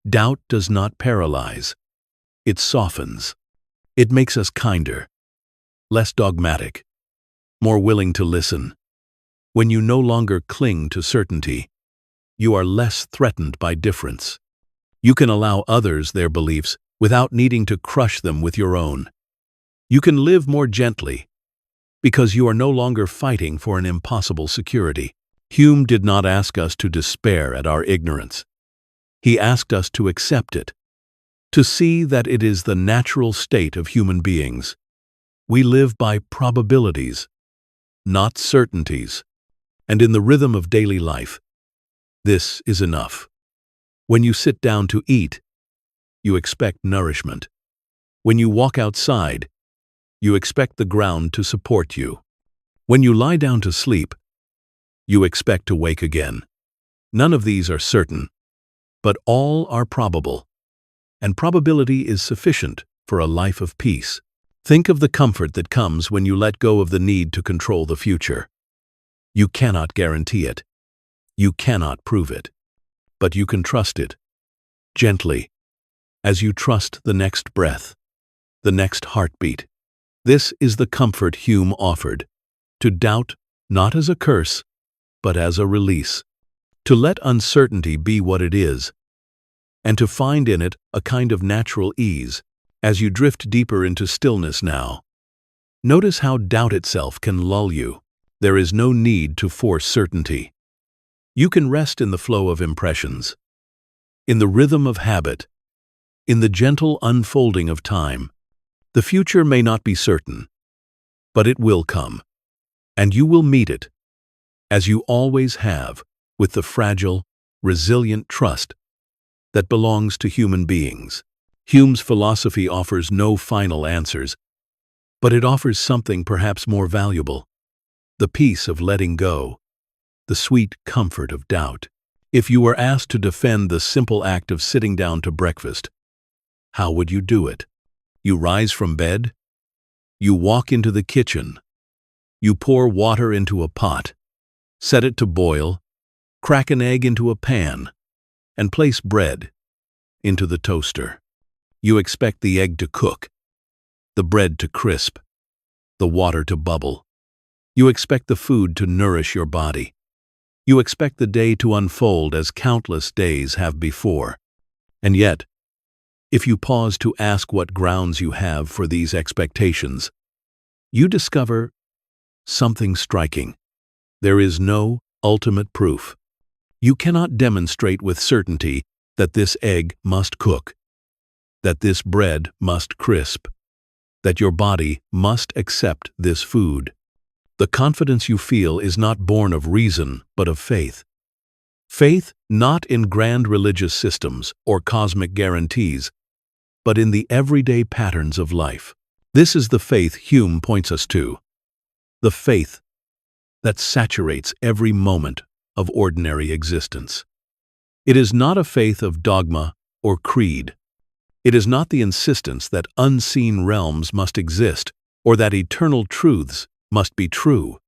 Doubt does not paralyze. It softens. It makes us kinder, less dogmatic, more willing to listen. When you no longer cling to certainty, you are less threatened by difference. You can allow others their beliefs without needing to crush them with your own. You can live more gently, because you are no longer fighting for an impossible security. Hume did not ask us to despair at our ignorance. He asked us to accept it, to see that it is the natural state of human beings. We live by probabilities, not certainties, and in the rhythm of daily life, this is enough. When you sit down to eat, you expect nourishment. When you walk outside, you expect the ground to support you. When you lie down to sleep, you expect to wake again. None of these are certain, but all are probable, and probability is sufficient for a life of peace. Think of the comfort that comes when you let go of the need to control the future. You cannot guarantee it. You cannot prove it. But you can trust it, gently, as you trust the next breath, the next heartbeat. This is the comfort Hume offered, to doubt not as a curse, but as a release, to let uncertainty be what it is, and to find in it a kind of natural ease. As you drift deeper into stillness now, notice how doubt itself can lull you. There is no need to force certainty. You can rest in the flow of impressions, in the rhythm of habit, in the gentle unfolding of time. The future may not be certain, but it will come, and you will meet it, as you always have, with the fragile, resilient trust that belongs to human beings. Hume's philosophy offers no final answers, but it offers something perhaps more valuable: the peace of letting go, the sweet comfort of doubt. If you were asked to defend the simple act of sitting down to breakfast, how would you do it? You rise from bed, you walk into the kitchen, you pour water into a pot, set it to boil, crack an egg into a pan, and place bread into the toaster. You expect the egg to cook, the bread to crisp, the water to bubble. You expect the food to nourish your body. You expect the day to unfold as countless days have before. And yet, if you pause to ask what grounds you have for these expectations, you discover something striking. There is no ultimate proof. You cannot demonstrate with certainty that this egg must cook, that this bread must crisp, that your body must accept this food. The confidence you feel is not born of reason, but of faith. Faith not in grand religious systems or cosmic guarantees, but in the everyday patterns of life. This is the faith Hume points us to, the faith that saturates every moment of ordinary existence. It is not a faith of dogma or creed. It is not the insistence that unseen realms must exist or that eternal truths must be true.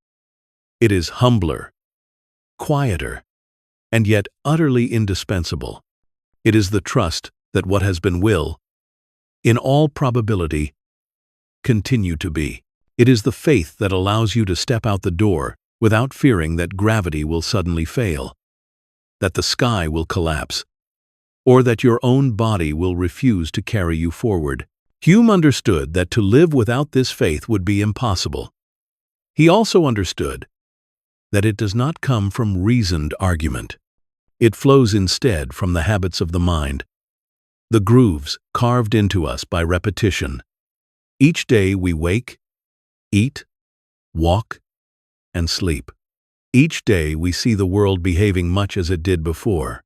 It is humbler, quieter, and yet utterly indispensable. It is the trust that what has been will, in all probability, continue to be. It is the faith that allows you to step out the door without fearing that gravity will suddenly fail, that the sky will collapse, or that your own body will refuse to carry you forward. Hume understood that to live without this faith would be impossible. He also understood that it does not come from reasoned argument. It flows instead from the habits of the mind, the grooves carved into us by repetition. Each day we wake, eat, walk, and sleep. Each day we see the world behaving much as it did before.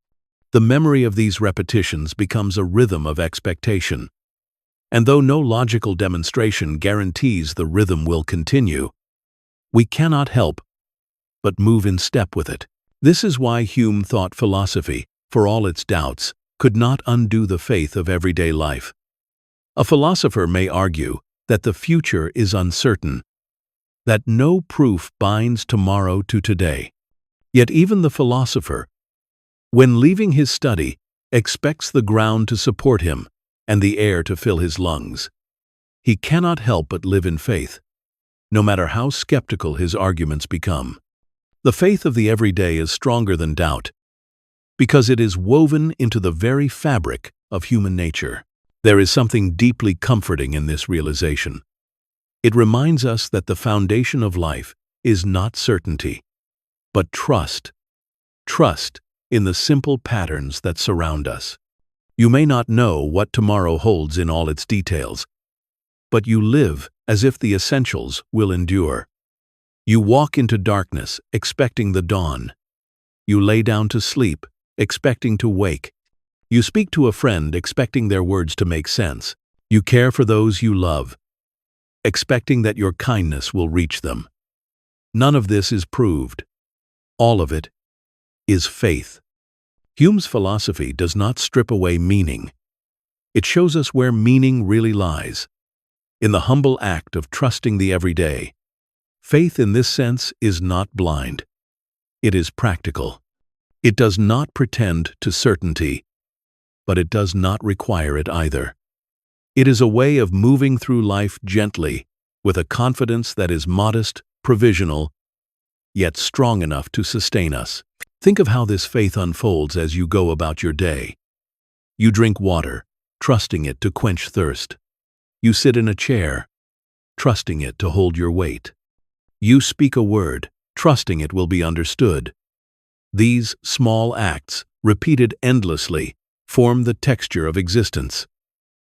The memory of these repetitions becomes a rhythm of expectation. And though no logical demonstration guarantees the rhythm will continue, we cannot help but move in step with it. This is why Hume thought philosophy, for all its doubts, could not undo the faith of everyday life. A philosopher may argue that the future is uncertain, that no proof binds tomorrow to today. Yet even the philosopher, when leaving his study, expects the ground to support him and the air to fill his lungs. He cannot help but live in faith, no matter how skeptical his arguments become. The faith of the everyday is stronger than doubt, because it is woven into the very fabric of human nature. There is something deeply comforting in this realization. It reminds us that the foundation of life is not certainty, but trust. Trust in the simple patterns that surround us. You may not know what tomorrow holds in all its details, but you live as if the essentials will endure. You walk into darkness, expecting the dawn. You lay down to sleep, expecting to wake. You speak to a friend, expecting their words to make sense. You care for those you love, expecting that your kindness will reach them. None of this is proved. All of it is faith. Hume's philosophy does not strip away meaning. It shows us where meaning really lies, in the humble act of trusting the everyday. Faith in this sense is not blind. It is practical. It does not pretend to certainty, but it does not require it either. It is a way of moving through life gently, with a confidence that is modest, provisional, yet strong enough to sustain us. Think of how this faith unfolds as you go about your day. You drink water, trusting it to quench thirst. You sit in a chair, trusting it to hold your weight. You speak a word, trusting it will be understood. These small acts, repeated endlessly, form the texture of existence.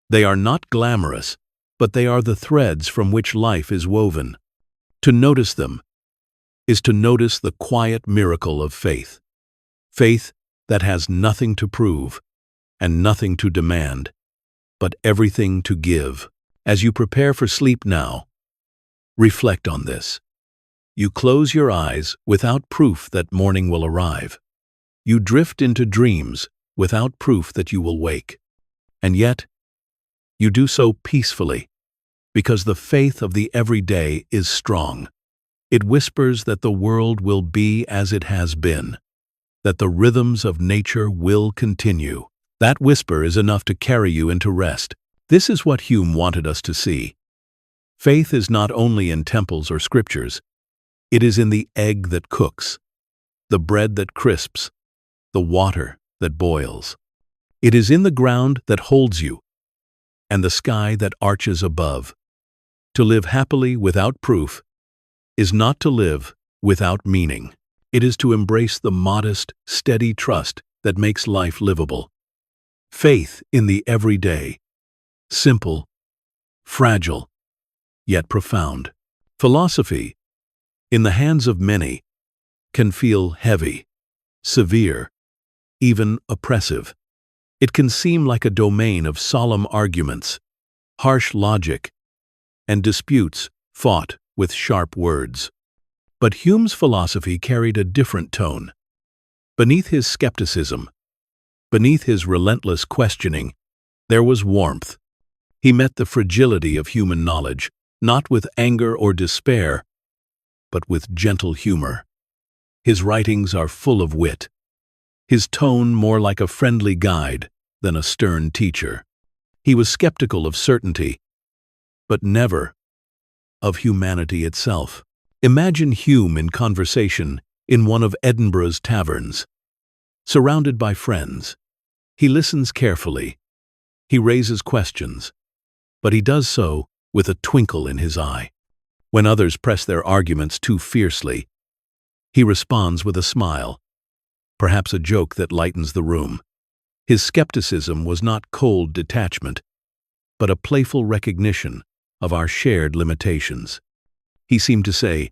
They are not glamorous, but they are the threads from which life is woven. To notice them is to notice the quiet miracle of faith. Faith that has nothing to prove and nothing to demand, but everything to give. As you prepare for sleep now, reflect on this. You close your eyes without proof that morning will arrive. You drift into dreams without proof that you will wake. And yet, you do so peacefully, because the faith of the everyday is strong. It whispers that the world will be as it has been, that the rhythms of nature will continue. That whisper is enough to carry you into rest. This is what Hume wanted us to see. Faith is not only in temples or scriptures, it is in the egg that cooks, the bread that crisps, the water that boils. It is in the ground that holds you, and the sky that arches above. To live happily without proof is not to live without meaning. It is to embrace the modest, steady trust that makes life livable. Faith in the everyday, simple, fragile, yet profound. Philosophy, in the hands of many, can feel heavy, severe, even oppressive. It can seem like a domain of solemn arguments, harsh logic, and disputes fought with sharp words. But Hume's philosophy carried a different tone. Beneath his skepticism, beneath his relentless questioning, there was warmth. He met the fragility of human knowledge, not with anger or despair, but with gentle humor. His writings are full of wit, his tone more like a friendly guide than a stern teacher. He was skeptical of certainty, but never of humanity itself. Imagine Hume in conversation in one of Edinburgh's taverns. Surrounded by friends, he listens carefully. He raises questions, but he does so with a twinkle in his eye. When others press their arguments too fiercely, he responds with a smile, perhaps a joke that lightens the room. His skepticism was not cold detachment, but a playful recognition of our shared limitations. He seemed to say,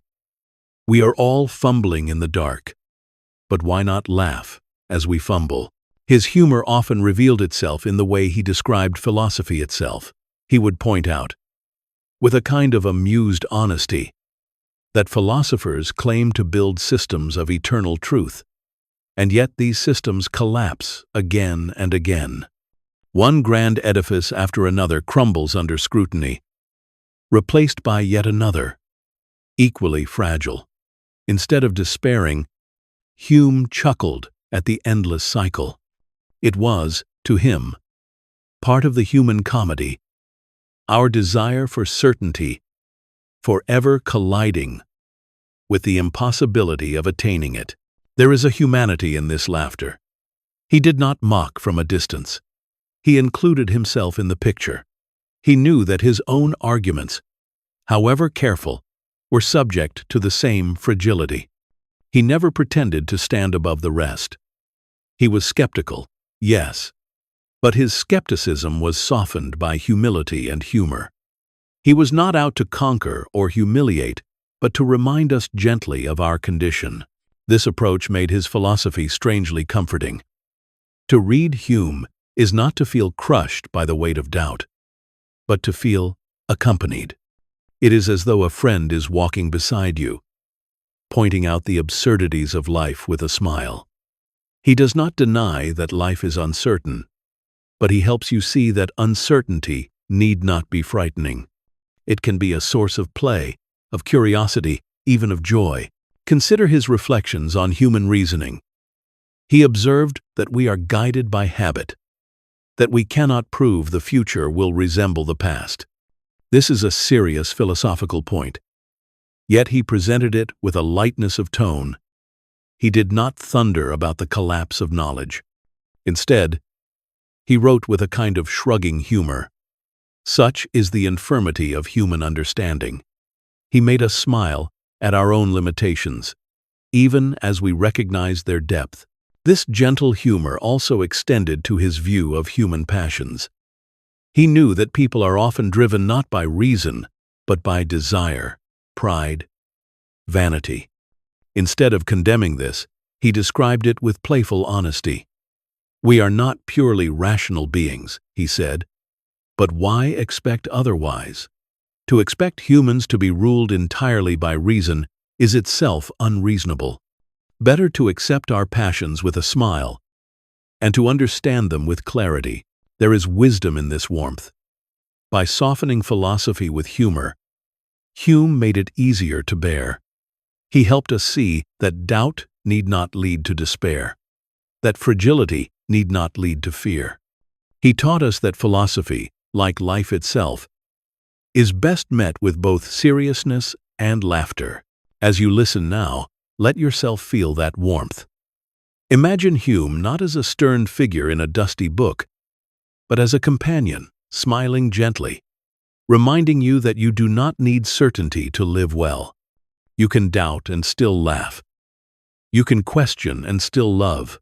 "We are all fumbling in the dark, but why not laugh as we fumble?" His humor often revealed itself in the way he described philosophy itself. He would point out, with a kind of amused honesty, that philosophers claim to build systems of eternal truth, and yet these systems collapse again and again. One grand edifice after another crumbles under scrutiny, replaced by yet another, equally fragile. Instead of despairing, Hume chuckled at the endless cycle. It was, to him, part of the human comedy, our desire for certainty, forever colliding with the impossibility of attaining it. There is a humanity in this laughter. He did not mock from a distance. He included himself in the picture. He knew that his own arguments, however careful, were subject to the same fragility. He never pretended to stand above the rest. He was skeptical, yes, but his skepticism was softened by humility and humor. He was not out to conquer or humiliate, but to remind us gently of our condition. This approach made his philosophy strangely comforting. To read Hume is not to feel crushed by the weight of doubt, but to feel accompanied. It is as though a friend is walking beside you, pointing out the absurdities of life with a smile. He does not deny that life is uncertain, but he helps you see that uncertainty need not be frightening. It can be a source of play, of curiosity, even of joy. Consider his reflections on human reasoning. He observed that we are guided by habit, that we cannot prove the future will resemble the past. This is a serious philosophical point. Yet he presented it with a lightness of tone. He did not thunder about the collapse of knowledge. Instead, he wrote with a kind of shrugging humor. Such is the infirmity of human understanding. He made us smile at our own limitations, even as we recognized their depth. This gentle humor also extended to his view of human passions. He knew that people are often driven not by reason, but by desire, pride, vanity. Instead of condemning this, he described it with playful honesty. "We are not purely rational beings," he said, "but why expect otherwise? To expect humans to be ruled entirely by reason is itself unreasonable. Better to accept our passions with a smile, and to understand them with clarity." There is wisdom in this warmth. By softening philosophy with humor, Hume made it easier to bear. He helped us see that doubt need not lead to despair, that fragility need not lead to fear. He taught us that philosophy, like life itself, is best met with both seriousness and laughter. As you listen now, let yourself feel that warmth. Imagine Hume not as a stern figure in a dusty book, but as a companion, smiling gently, reminding you that you do not need certainty to live well. You can doubt and still laugh. You can question and still love.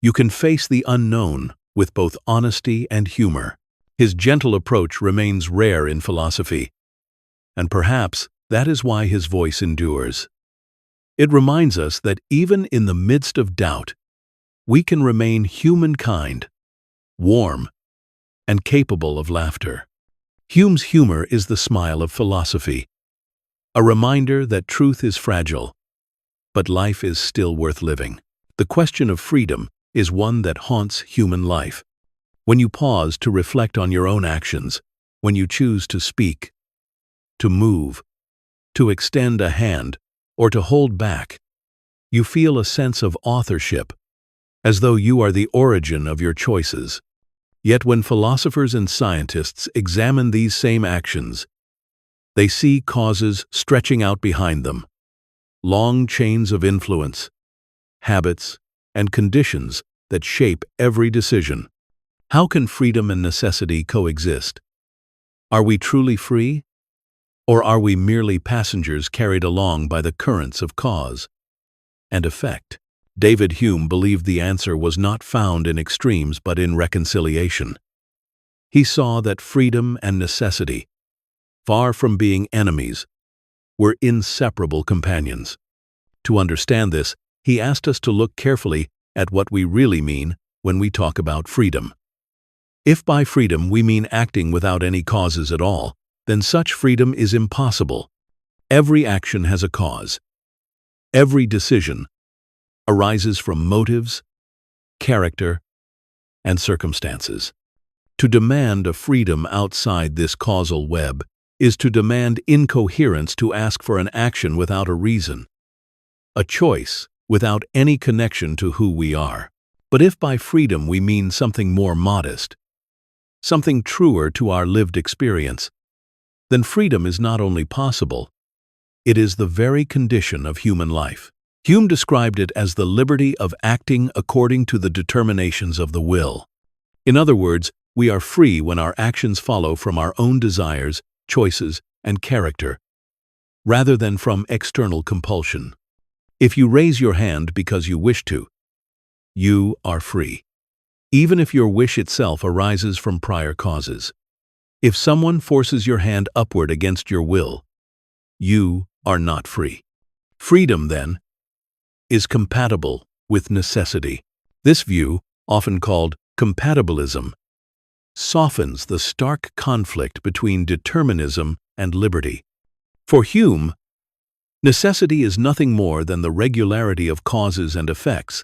You can face the unknown with both honesty and humor. His gentle approach remains rare in philosophy, and perhaps that is why his voice endures. It reminds us that even in the midst of doubt, we can remain humankind, warm, and capable of laughter. Hume's humor is the smile of philosophy, a reminder that truth is fragile, but life is still worth living. The question of freedom is one that haunts human life. When you pause to reflect on your own actions, when you choose to speak, to move, to extend a hand, or to hold back, you feel a sense of authorship, as though you are the origin of your choices. Yet when philosophers and scientists examine these same actions, they see causes stretching out behind them, long chains of influence, habits, and conditions that shape every decision. How can freedom and necessity coexist? Are we truly free? Or are we merely passengers carried along by the currents of cause and effect? David Hume believed the answer was not found in extremes but in reconciliation. He saw that freedom and necessity, far from being enemies, were inseparable companions. To understand this, he asked us to look carefully at what we really mean when we talk about freedom. If by freedom we mean acting without any causes at all, then such freedom is impossible. Every action has a cause. Every decision arises from motives, character, and circumstances. To demand a freedom outside this causal web is to demand incoherence, to ask for an action without a reason, a choice without any connection to who we are. But if by freedom we mean something more modest, something truer to our lived experience, then freedom is not only possible, it is the very condition of human life. Hume described it as the liberty of acting according to the determinations of the will. In other words, we are free when our actions follow from our own desires, choices, and character, rather than from external compulsion. If you raise your hand because you wish to, you are free, even if your wish itself arises from prior causes. If someone forces your hand upward against your will, you are not free. Freedom, then, is compatible with necessity. This view, often called compatibilism, softens the stark conflict between determinism and liberty. For Hume, necessity is nothing more than the regularity of causes and effects,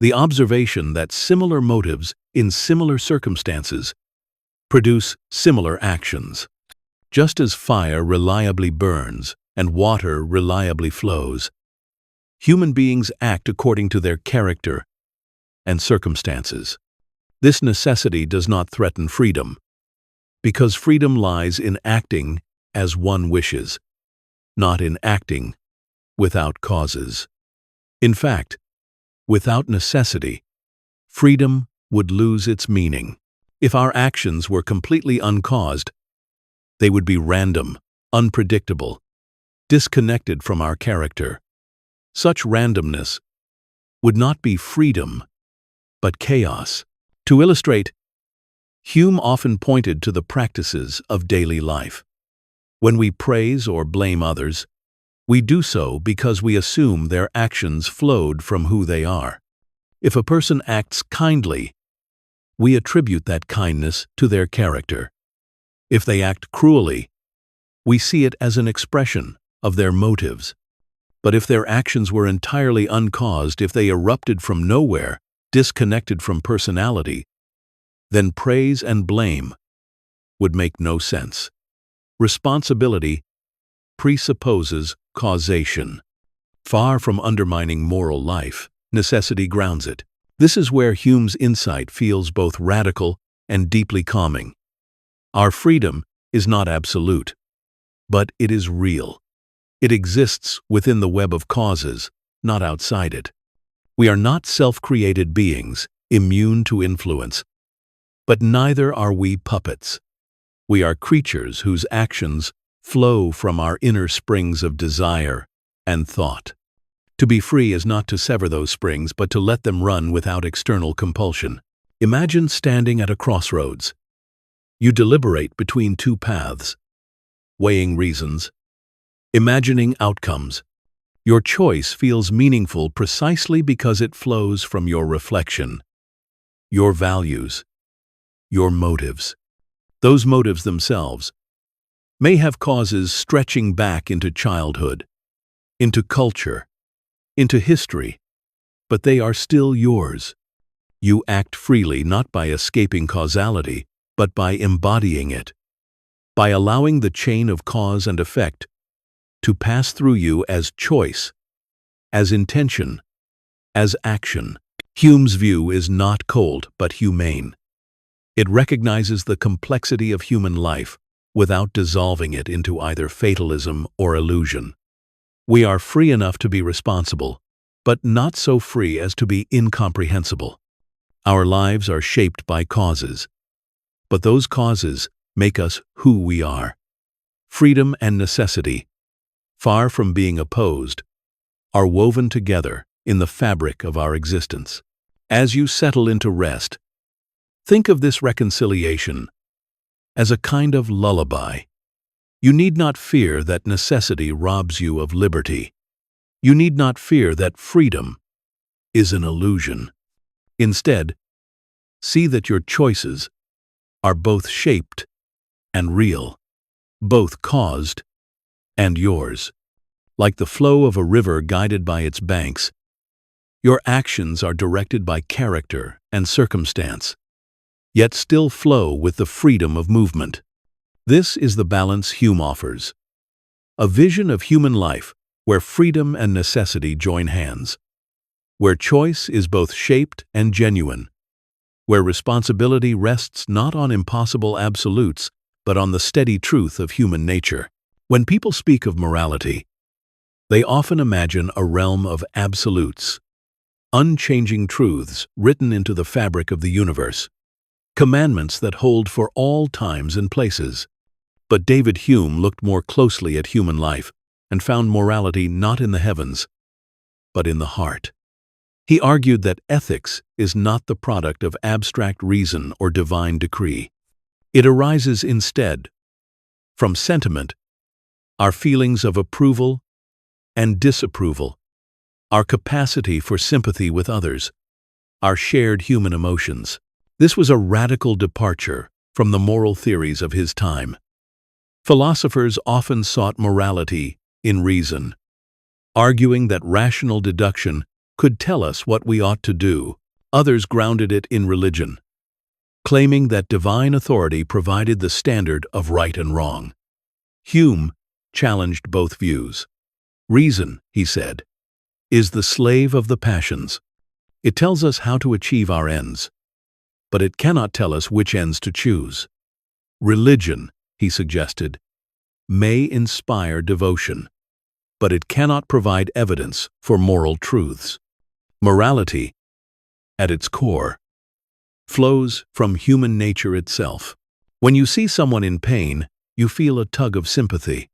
the observation that similar motives in similar circumstances produce similar actions. Just as fire reliably burns and water reliably flows, human beings act according to their character and circumstances. This necessity does not threaten freedom, because freedom lies in acting as one wishes, not in acting without causes. In fact, without necessity, freedom would lose its meaning. If our actions were completely uncaused, they would be random, unpredictable, disconnected from our character. Such randomness would not be freedom, but chaos. To illustrate, Hume often pointed to the practices of daily life. When we praise or blame others, we do so because we assume their actions flowed from who they are. If a person acts kindly, we attribute that kindness to their character. If they act cruelly, we see it as an expression of their motives. But if their actions were entirely uncaused, if they erupted from nowhere, disconnected from personality, then praise and blame would make no sense. Responsibility presupposes causation. Far from undermining moral life, necessity grounds it. This is where Hume's insight feels both radical and deeply calming. Our freedom is not absolute, but it is real. It exists within the web of causes, not outside it. We are not self-created beings, immune to influence. But neither are we puppets. We are creatures whose actions flow from our inner springs of desire and thought. To be free is not to sever those springs, but to let them run without external compulsion. Imagine standing at a crossroads. You deliberate between two paths, weighing reasons, imagining outcomes. Your choice feels meaningful precisely because it flows from your reflection, your values, your motives. Those motives themselves may have causes stretching back into childhood, into culture, into history, but they are still yours. You act freely not by escaping causality, but by embodying it, by allowing the chain of cause and effect to pass through you as choice, as intention, as action. Hume's view is not cold but humane. It recognizes the complexity of human life without dissolving it into either fatalism or illusion. We are free enough to be responsible, but not so free as to be incomprehensible. Our lives are shaped by causes, but those causes make us who we are. Freedom and necessity, far from being opposed, are woven together in the fabric of our existence. As you settle into rest, think of this reconciliation as a kind of lullaby. You need not fear that necessity robs you of liberty. You need not fear that freedom is an illusion. Instead, see that your choices are both shaped and real, both caused and yours. Like the flow of a river guided by its banks, your actions are directed by character and circumstance, yet still flow with the freedom of movement. This is the balance Hume offers, a vision of human life where freedom and necessity join hands, where choice is both shaped and genuine, where responsibility rests not on impossible absolutes, but on the steady truth of human nature. When people speak of morality, they often imagine a realm of absolutes, unchanging truths written into the fabric of the universe, commandments that hold for all times and places. But David Hume looked more closely at human life and found morality not in the heavens, but in the heart. He argued that ethics is not the product of abstract reason or divine decree. It arises instead from sentiment, our feelings of approval and disapproval, our capacity for sympathy with others, our shared human emotions. This was a radical departure from the moral theories of his time. Philosophers often sought morality in reason, arguing that rational deduction could tell us what we ought to do. Others grounded it in religion, claiming that divine authority provided the standard of right and wrong. Hume challenged both views. Reason, he said, is the slave of the passions. It tells us how to achieve our ends, but it cannot tell us which ends to choose. Religion, he suggested, may inspire devotion, but it cannot provide evidence for moral truths. Morality, at its core, flows from human nature itself. When you see someone in pain, you feel a tug of sympathy.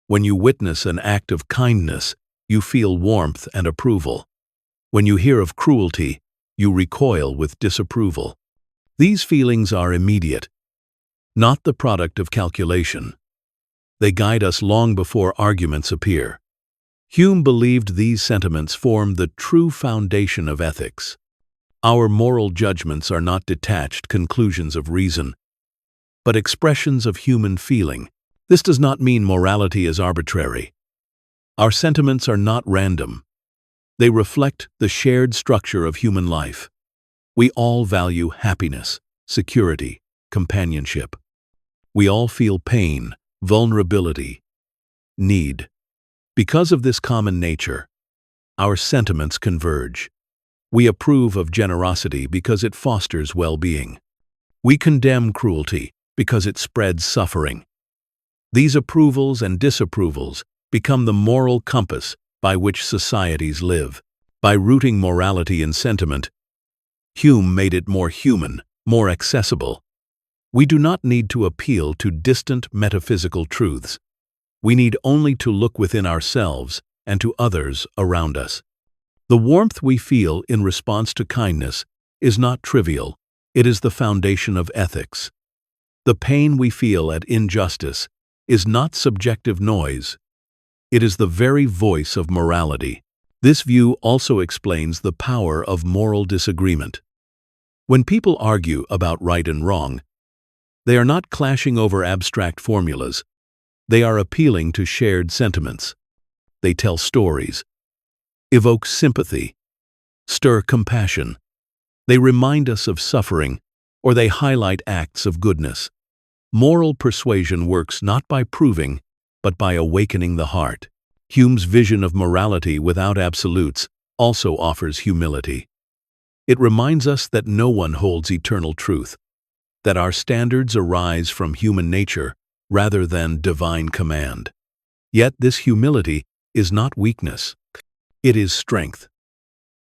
When you witness an act of kindness, you feel warmth and approval. When you hear of cruelty, you recoil with disapproval. These feelings are immediate, not the product of calculation. They guide us long before arguments appear. Hume believed these sentiments form the true foundation of ethics. Our moral judgments are not detached conclusions of reason, but expressions of human feeling. This does not mean morality is arbitrary. Our sentiments are not random. They reflect the shared structure of human life. We all value happiness, security, companionship. We all feel pain, vulnerability, need. Because of this common nature, our sentiments converge. We approve of generosity because it fosters well-being. We condemn cruelty because it spreads suffering. These approvals and disapprovals become the moral compass by which societies live. By rooting morality in sentiment, Hume made it more human, more accessible. We do not need to appeal to distant metaphysical truths. We need only to look within ourselves and to others around us. The warmth we feel in response to kindness is not trivial. It is the foundation of ethics. The pain we feel at injustice is not subjective noise. It is the very voice of morality. This view also explains the power of moral disagreement. When people argue about right and wrong, they are not clashing over abstract formulas. They are appealing to shared sentiments. They tell stories, evoke sympathy, stir compassion. They remind us of suffering, or they highlight acts of goodness. Moral persuasion works not by proving, but by awakening the heart. Hume's vision of morality without absolutes also offers humility. It reminds us that no one holds eternal truth, that our standards arise from human nature rather than divine command. Yet this humility is not weakness. It is strength,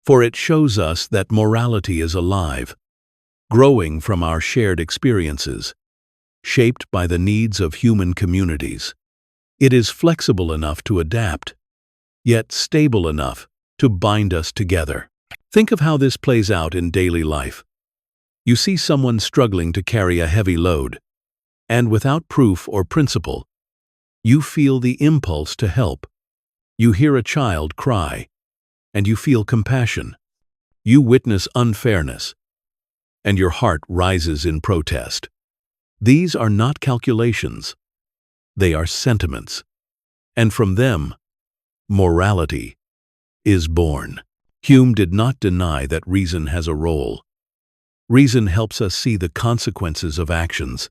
for it shows us that morality is alive, growing from our shared experiences, shaped by the needs of human communities. It is flexible enough to adapt, yet stable enough to bind us together. Think of how this plays out in daily life. You see someone struggling to carry a heavy load, and without proof or principle, you feel the impulse to help. You hear a child cry, and you feel compassion. You witness unfairness, and your heart rises in protest. These are not calculations. They are sentiments. And from them, morality is born. Hume did not deny that reason has a role. Reason helps us see the consequences of actions,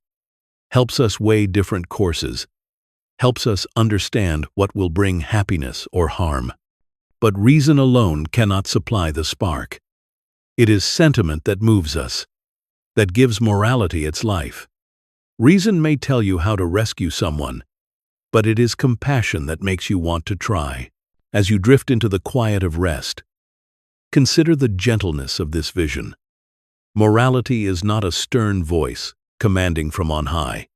helps us weigh different courses, helps us understand what will bring happiness or harm. But reason alone cannot supply the spark. It is sentiment that moves us, that gives morality its life. Reason may tell you how to rescue someone, but it is compassion that makes you want to try. As you drift into the quiet of rest, consider the gentleness of this vision. Morality is not a stern voice commanding from on high.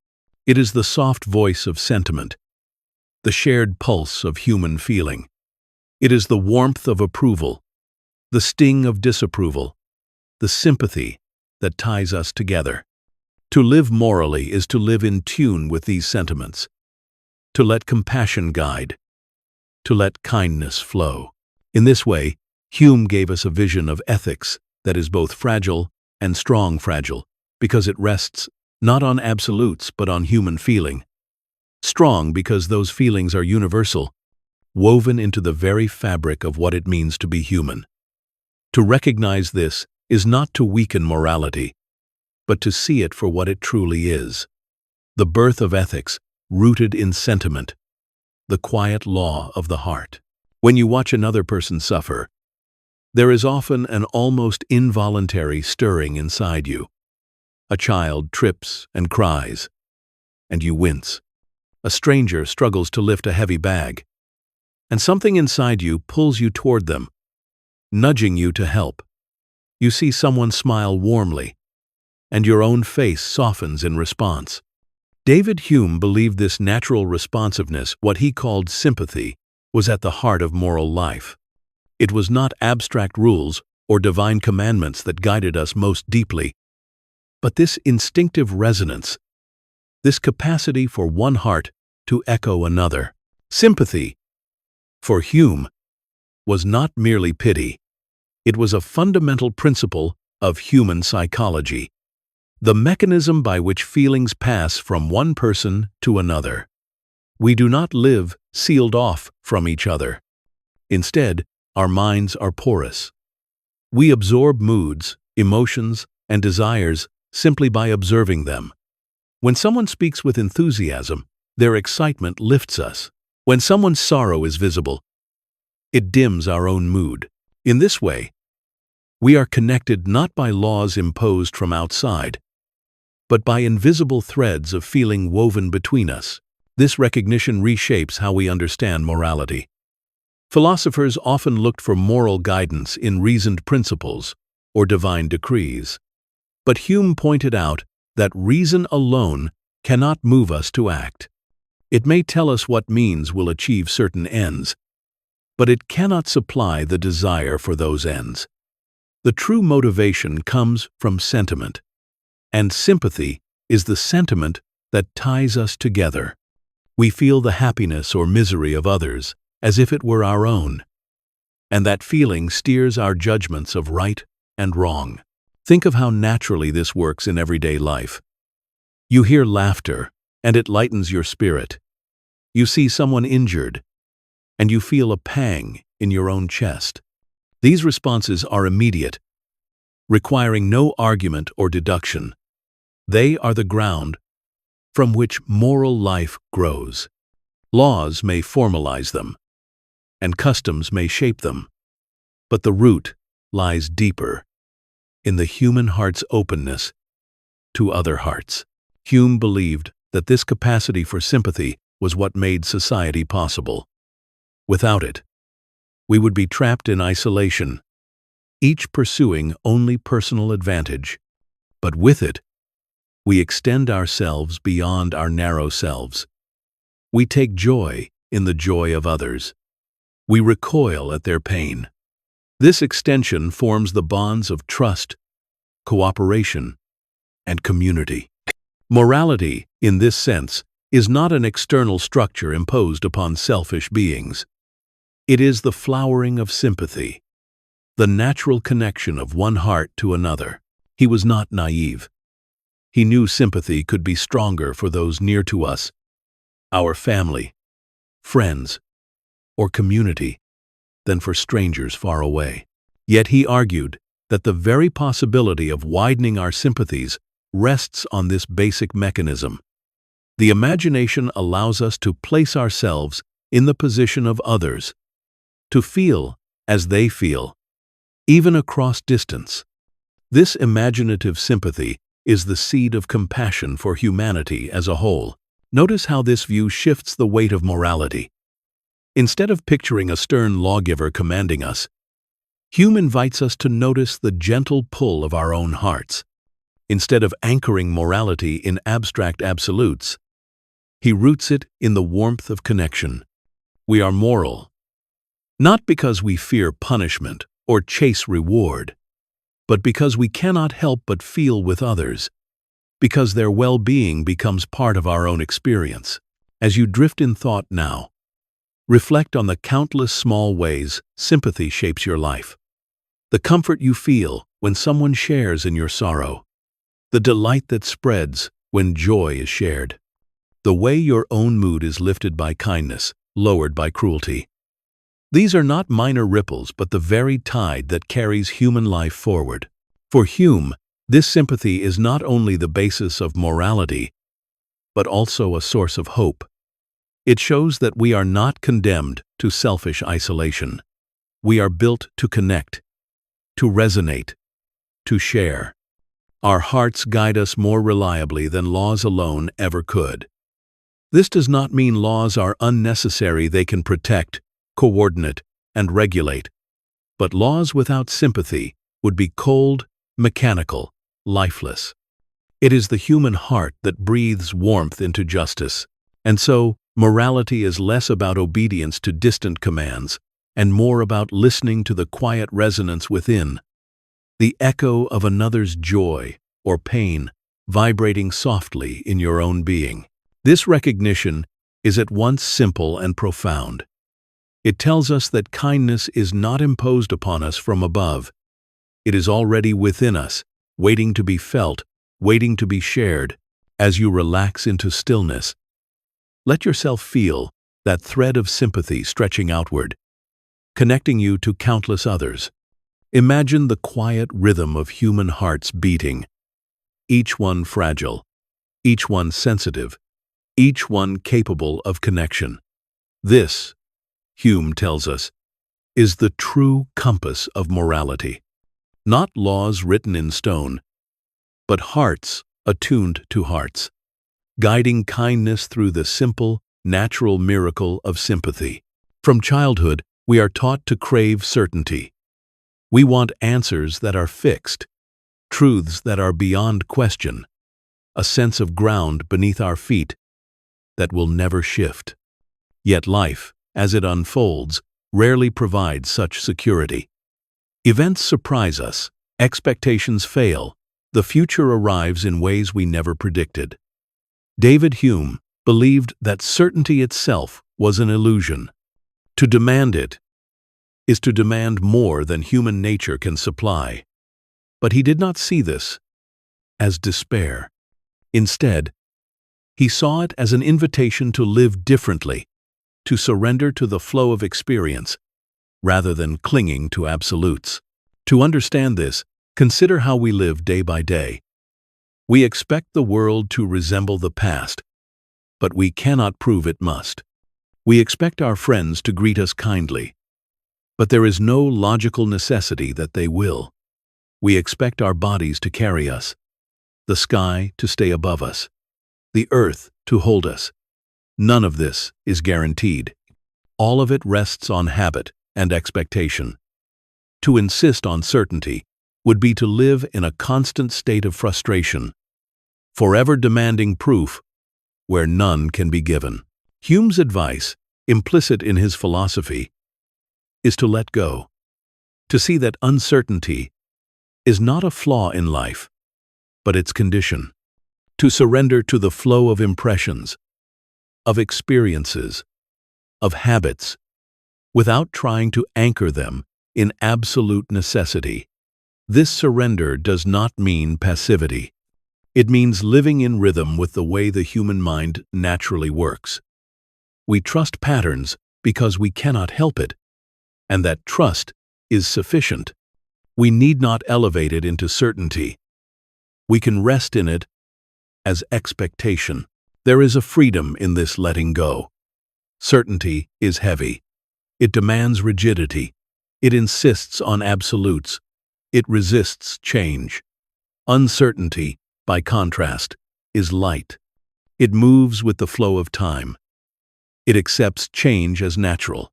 It is the soft voice of sentiment, the shared pulse of human feeling. It is the warmth of approval, the sting of disapproval, the sympathy that ties us together. To live morally is to live in tune with these sentiments, to let compassion guide, to let kindness flow. In this way, Hume gave us a vision of ethics that is both fragile and strong-fragile, because it rests not on absolutes but on human feeling. Strong because those feelings are universal, woven into the very fabric of what it means to be human. To recognize this is not to weaken morality, but to see it for what it truly is. The birth of ethics, rooted in sentiment, the quiet law of the heart. When you watch another person suffer, there is often an almost involuntary stirring inside you. A child trips and cries, and you wince. A stranger struggles to lift a heavy bag, and something inside you pulls you toward them, nudging you to help. You see someone smile warmly, and your own face softens in response. David Hume believed this natural responsiveness, what he called sympathy, was at the heart of moral life. It was not abstract rules or divine commandments that guided us most deeply, but this instinctive resonance, this capacity for one heart to echo another. Sympathy, for Hume, was not merely pity. It was a fundamental principle of human psychology, the mechanism by which feelings pass from one person to another. We do not live sealed off from each other. Instead, our minds are porous. We absorb moods, emotions, and desires simply by observing them. When someone speaks with enthusiasm, their excitement lifts us. When someone's sorrow is visible, it dims our own mood. In this way, we are connected not by laws imposed from outside, but by invisible threads of feeling woven between us. This recognition reshapes how we understand morality. Philosophers often looked for moral guidance in reasoned principles or divine decrees. But Hume pointed out that reason alone cannot move us to act. It may tell us what means will achieve certain ends, but it cannot supply the desire for those ends. The true motivation comes from sentiment, and sympathy is the sentiment that ties us together. We feel the happiness or misery of others as if it were our own, and that feeling steers our judgments of right and wrong. Think of how naturally this works in everyday life. You hear laughter, and it lightens your spirit. You see someone injured, and you feel a pang in your own chest. These responses are immediate, requiring no argument or deduction. They are the ground from which moral life grows. Laws may formalize them, and customs may shape them, but the root lies deeper, in the human heart's openness to other hearts. Hume believed that this capacity for sympathy was what made society possible. Without it, we would be trapped in isolation, each pursuing only personal advantage. But with it, We extend ourselves beyond our narrow selves. We take joy in the joy of others. We recoil at their pain. This extension forms the bonds of trust, cooperation, and community. Morality, in this sense, is not an external structure imposed upon selfish beings. It is the flowering of sympathy, the natural connection of one heart to another. He was not naive. He knew sympathy could be stronger for those near to us, our family, friends, or community, than for strangers far away. Yet he argued that the very possibility of widening our sympathies rests on this basic mechanism. The imagination allows us to place ourselves in the position of others, to feel as they feel, even across distance. This imaginative sympathy is the seed of compassion for humanity as a whole. Notice how this view shifts the weight of morality. Instead of picturing a stern lawgiver commanding us, Hume invites us to notice the gentle pull of our own hearts. Instead of anchoring morality in abstract absolutes, he roots it in the warmth of connection. We are moral, not because we fear punishment or chase reward, but because we cannot help but feel with others, because their well-being becomes part of our own experience. As you drift in thought now, reflect on the countless small ways sympathy shapes your life. The comfort you feel when someone shares in your sorrow, the delight that spreads when joy is shared, the way your own mood is lifted by kindness, lowered by cruelty. These are not minor ripples, but the very tide that carries human life forward. For Hume, this sympathy is not only the basis of morality, but also a source of hope. It shows that we are not condemned to selfish isolation. We are built to connect, to resonate, to share. Our hearts guide us more reliably than laws alone ever could. This does not mean laws are unnecessary. They can protect, coordinate, and regulate. But laws without sympathy would be cold, mechanical, lifeless. It is the human heart that breathes warmth into justice. And so, morality is less about obedience to distant commands and more about listening to the quiet resonance within, the echo of another's joy or pain vibrating softly in your own being. This recognition is at once simple and profound. It tells us that kindness is not imposed upon us from above. It is already within us, waiting to be felt, waiting to be shared. As you relax into stillness, let yourself feel that thread of sympathy stretching outward, connecting you to countless others. Imagine the quiet rhythm of human hearts beating, each one fragile, each one sensitive, each one capable of connection. This, Hume tells us, is the true compass of morality. Not laws written in stone, but hearts attuned to hearts, guiding kindness through the simple, natural miracle of sympathy. From childhood, we are taught to crave certainty. We want answers that are fixed, truths that are beyond question, a sense of ground beneath our feet that will never shift. Yet life, as it unfolds, rarely provides such security. Events surprise us, expectations fail, the future arrives in ways we never predicted. David Hume believed that certainty itself was an illusion. To demand it is to demand more than human nature can supply. But he did not see this as despair. Instead, he saw it as an invitation to live differently, to surrender to the flow of experience, rather than clinging to absolutes. To understand this, consider how we live day by day. We expect the world to resemble the past, but we cannot prove it must. We expect our friends to greet us kindly, but there is no logical necessity that they will. We expect our bodies to carry us, the sky to stay above us, the earth to hold us. None of this is guaranteed. All of it rests on habit and expectation. To insist on certainty would be to live in a constant state of frustration. forever demanding proof where none can be given. Hume's advice, implicit in his philosophy, is to let go, to see that uncertainty is not a flaw in life, but its condition, to surrender to the flow of impressions, of experiences, of habits, without trying to anchor them in absolute necessity. This surrender does not mean passivity. It means living in rhythm with the way the human mind naturally works. We trust patterns because we cannot help it, and that trust is sufficient. We need not elevate it into certainty. We can rest in it as expectation. There is a freedom in this letting go. Certainty is heavy. It demands rigidity. It insists on absolutes. It resists change. Uncertainty, by contrast, is light. It moves with the flow of time. It accepts change as natural.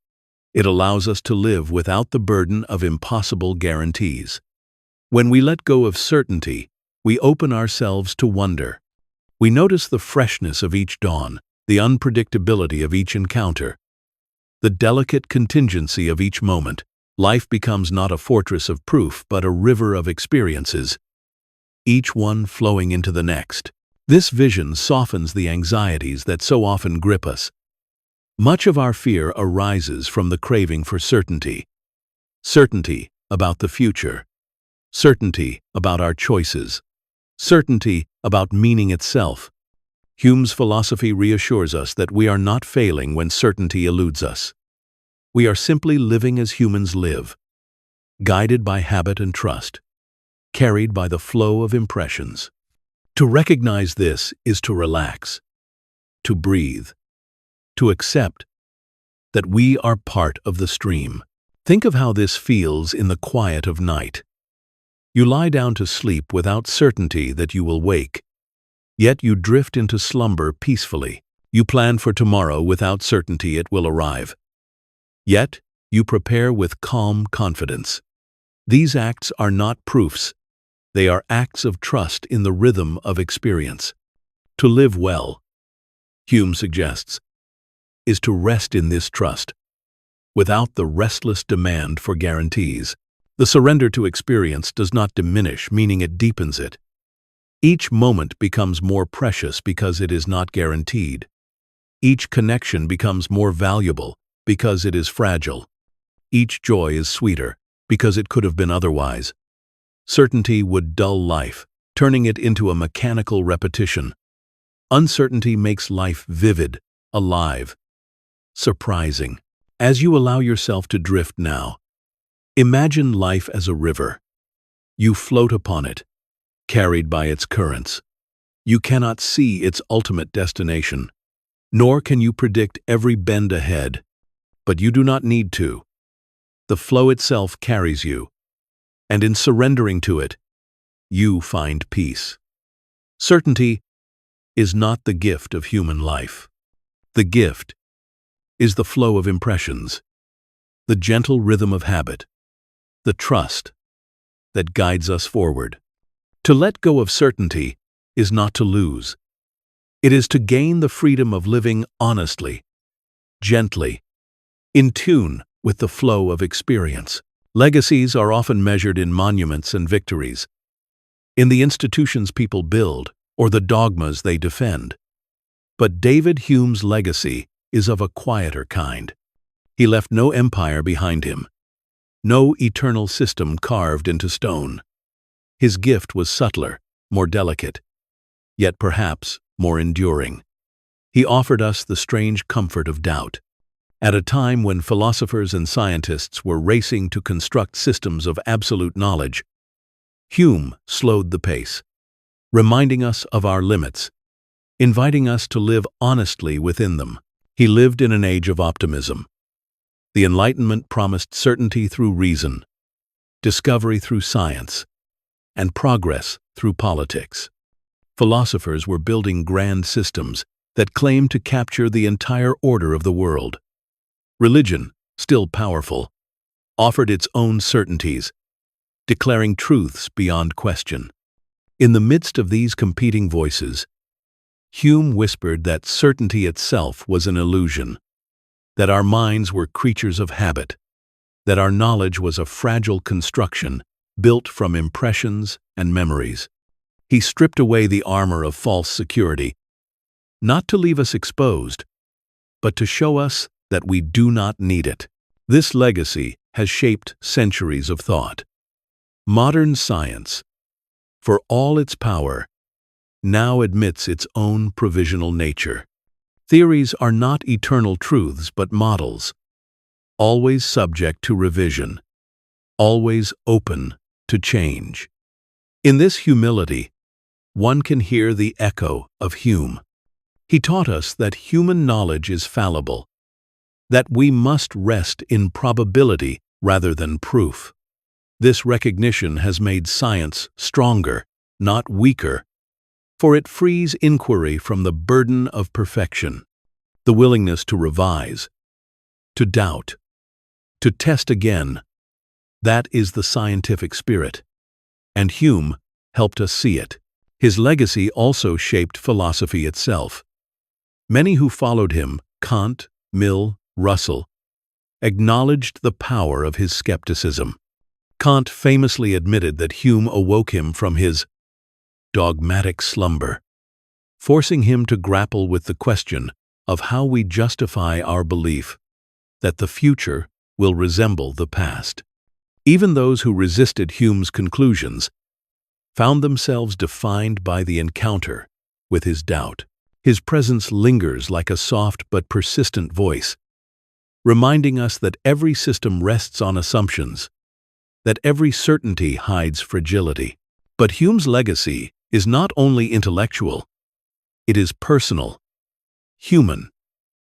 It allows us to live without the burden of impossible guarantees. When we let go of certainty, we open ourselves to wonder. We notice the freshness of each dawn, the unpredictability of each encounter, the delicate contingency of each moment. Life becomes not a fortress of proof, but a river of experiences, each one flowing into the next. This vision softens the anxieties that so often grip us. Much of our fear arises from the craving for certainty. Certainty about the future. Certainty about our choices. Certainty about meaning itself. Hume's philosophy reassures us that we are not failing when certainty eludes us. We are simply living as humans live, guided by habit and trust, carried by the flow of impressions. To recognize this is to relax, to breathe, to accept that we are part of the stream. Think of how this feels in the quiet of night. You lie down to sleep without certainty that you will wake, yet you drift into slumber peacefully. You plan for tomorrow without certainty it will arrive, yet you prepare with calm confidence. These acts are not proofs. They are acts of trust in the rhythm of experience. To live well, Hume suggests, is to rest in this trust, without the restless demand for guarantees. The surrender to experience does not diminish, meaning it deepens it. Each moment becomes more precious because it is not guaranteed. Each connection becomes more valuable because it is fragile. Each joy is sweeter because it could have been otherwise. Certainty would dull life, turning it into a mechanical repetition. Uncertainty makes life vivid, alive, surprising. As you allow yourself to drift now, imagine life as a river. You float upon it, carried by its currents. You cannot see its ultimate destination, nor can you predict every bend ahead, but you do not need to. The flow itself carries you, and in surrendering to it, you find peace. Certainty is not the gift of human life. The gift is the flow of impressions, the gentle rhythm of habit, the trust that guides us forward. To let go of certainty is not to lose. It is to gain the freedom of living honestly, gently, in tune with the flow of experience. Legacies are often measured in monuments and victories, in the institutions people build or the dogmas they defend. But David Hume's legacy is of a quieter kind. He left no empire behind him, no eternal system carved into stone. His gift was subtler, more delicate, yet perhaps more enduring. He offered us the strange comfort of doubt. At a time when philosophers and scientists were racing to construct systems of absolute knowledge, Hume slowed the pace, reminding us of our limits, inviting us to live honestly within them. He lived in an age of optimism. The Enlightenment promised certainty through reason, discovery through science, and progress through politics. Philosophers were building grand systems that claimed to capture the entire order of the world. Religion, still powerful, offered its own certainties, declaring truths beyond question. In the midst of these competing voices, Hume whispered that certainty itself was an illusion, that our minds were creatures of habit, that our knowledge was a fragile construction built from impressions and memories. He stripped away the armor of false security, not to leave us exposed, but to show us that we do not need it. This legacy has shaped centuries of thought. Modern science, for all its power, now admits its own provisional nature. Theories are not eternal truths but models, always subject to revision, always open to change. In this humility, one can hear the echo of Hume. He taught us that human knowledge is fallible, that we must rest in probability rather than proof. This recognition has made science stronger, not weaker, for it frees inquiry from the burden of perfection. The willingness to revise, to doubt, to test again, that is the scientific spirit. And Hume helped us see it. His legacy also shaped philosophy itself. Many who followed him, Kant, Mill, Russell, acknowledged the power of his skepticism. Kant famously admitted that Hume awoke him from his dogmatic slumber, forcing him to grapple with the question of how we justify our belief that the future will resemble the past. Even those who resisted Hume's conclusions found themselves defined by the encounter with his doubt. His presence lingers like a soft but persistent voice, reminding us that every system rests on assumptions, that every certainty hides fragility. But Hume's legacy is not only intellectual, it is personal, human.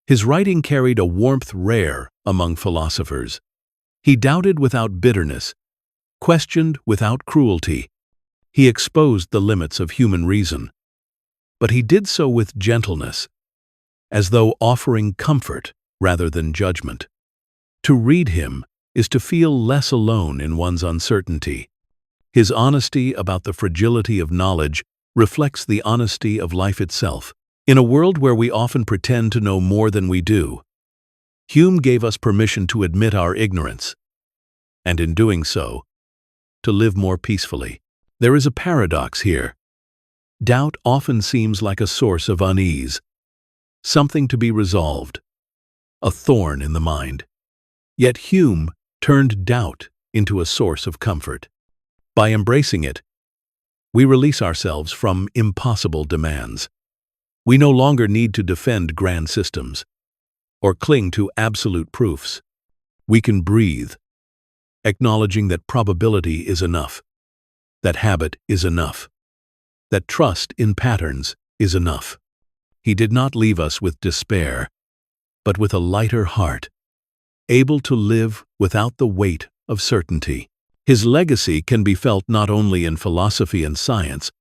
His writing carried a warmth rare among philosophers. He doubted without bitterness, questioned without cruelty. He exposed the limits of human reason, but he did so with gentleness, as though offering comfort rather than judgment. To read him is to feel less alone in one's uncertainty. His honesty about the fragility of knowledge reflects the honesty of life itself. In a world where we often pretend to know more than we do, Hume gave us permission to admit our ignorance, and in doing so, to live more peacefully. There is a paradox here. Doubt often seems like a source of unease, something to be resolved, a thorn in the mind. Yet Hume turned doubt into a source of comfort. By embracing it, we release ourselves from impossible demands. We no longer need to defend grand systems or cling to absolute proofs. We can breathe, acknowledging that probability is enough, that habit is enough, that trust in patterns is enough. He did not leave us with despair, but with a lighter heart, able to live without the weight of certainty. His legacy can be felt not only in philosophy and science,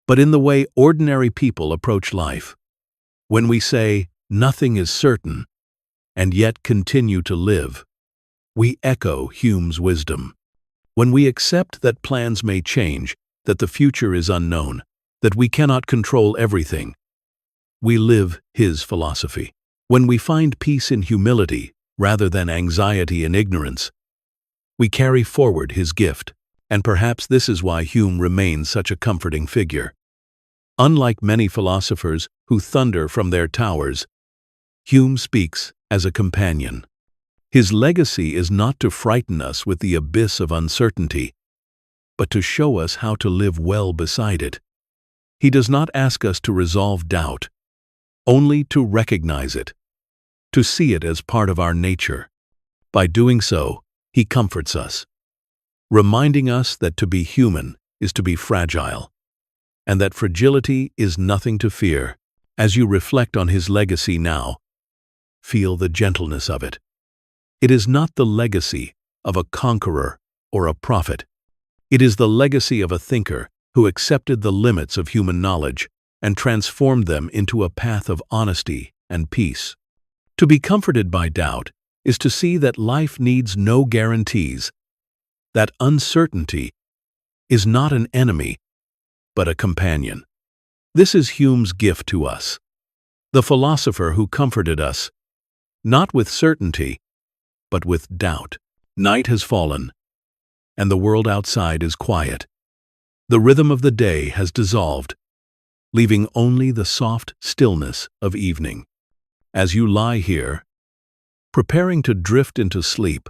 but in the way ordinary people approach life. When we say, "Nothing is certain," and yet continue to live, we echo Hume's wisdom. When we accept that plans may change, that the future is unknown, that we cannot control everything, we live his philosophy. When we find peace in humility rather than anxiety in ignorance, we carry forward his gift, and perhaps this is why Hume remains such a comforting figure. Unlike many philosophers who thunder from their towers, Hume speaks as a companion. His legacy is not to frighten us with the abyss of uncertainty, but to show us how to live well beside it. He does not ask us to resolve doubt, only to recognize it, to see it as part of our nature. By doing so, he comforts us, reminding us that to be human is to be fragile, and that fragility is nothing to fear. As you reflect on his legacy now, feel the gentleness of it. It is not the legacy of a conqueror or a prophet. It is the legacy of a thinker who accepted the limits of human knowledge and transformed them into a path of honesty and peace. To be comforted by doubt is to see that life needs no guarantees, that uncertainty is not an enemy, but a companion. This is Hume's gift to us, the philosopher who comforted us, not with certainty, but with doubt. Night has fallen, and the world outside is quiet. The rhythm of the day has dissolved, leaving only the soft stillness of evening. As you lie here, preparing to drift into sleep,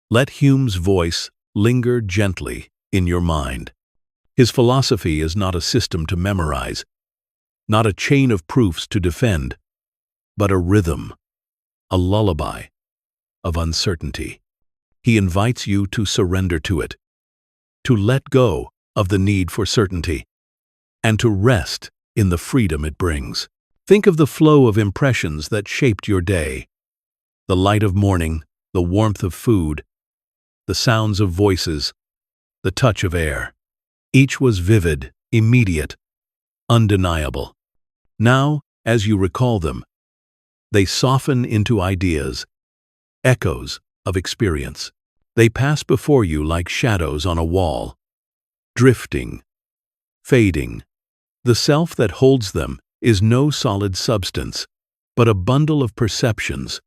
let Hume's voice linger gently in your mind. His philosophy is not a system to memorize, not a chain of proofs to defend, but a rhythm, a lullaby of uncertainty. He invites you to surrender to it, to let go of the need for certainty, and to rest in the freedom it brings. Think of the flow of impressions that shaped your day. The light of morning, the warmth of food, the sounds of voices, the touch of air. Each was vivid, immediate, undeniable. Now, as you recall them, they soften into ideas, echoes of experience. They pass before you like shadows on a wall, drifting, fading. The self that holds them is no solid substance, but a bundle of perceptions,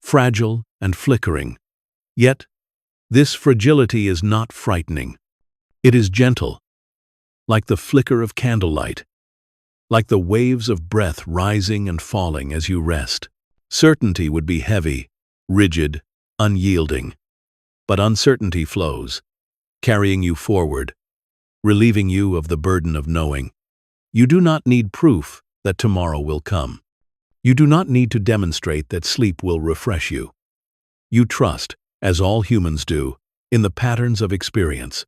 fragile and flickering. Yet, this fragility is not frightening. It is gentle, like the flicker of candlelight, like the waves of breath rising and falling as you rest. Certainty would be heavy, rigid, unyielding. But uncertainty flows, carrying you forward, relieving you of the burden of knowing. You do not need proof that tomorrow will come. You do not need to demonstrate that sleep will refresh you. You trust, as all humans do, in the patterns of experience.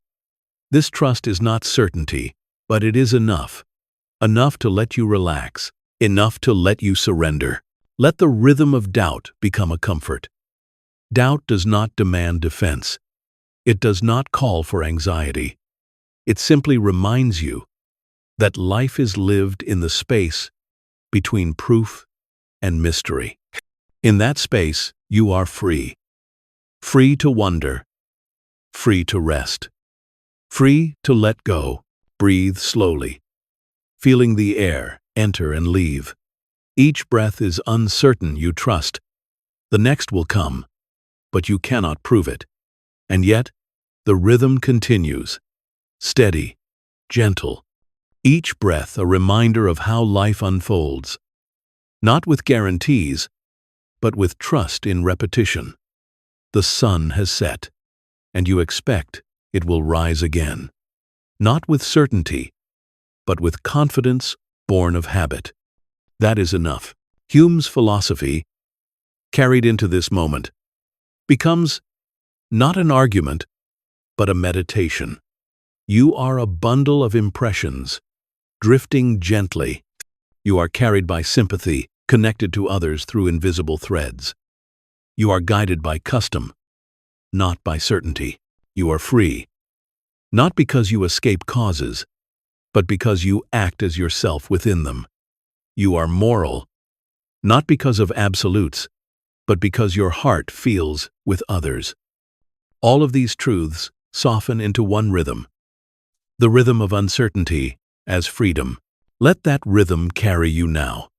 This trust is not certainty, but it is enough. Enough to let you relax, enough to let you surrender. Let the rhythm of doubt become a comfort. Doubt does not demand defense. It does not call for anxiety. It simply reminds you that life is lived in the space between proof and mystery. In that space, you are free. Free to wonder, free to rest, free to let go. Breathe slowly, feeling the air enter and leave. Each breath is uncertain, you trust. The next will come, but you cannot prove it. And yet, the rhythm continues, steady, gentle. Each breath a reminder of how life unfolds, not with guarantees, but with trust in repetition. The sun has set, and you expect it will rise again. Not with certainty, but with confidence born of habit. That is enough. Hume's philosophy, carried into this moment, becomes not an argument, but a meditation. You are a bundle of impressions, drifting gently. You are carried by sympathy, connected to others through invisible threads. You are guided by custom, not by certainty. You are free, not because you escape causes, but because you act as yourself within them. You are moral, not because of absolutes, but because your heart feels with others. All of these truths soften into one rhythm, the rhythm of uncertainty as freedom. Let that rhythm carry you now.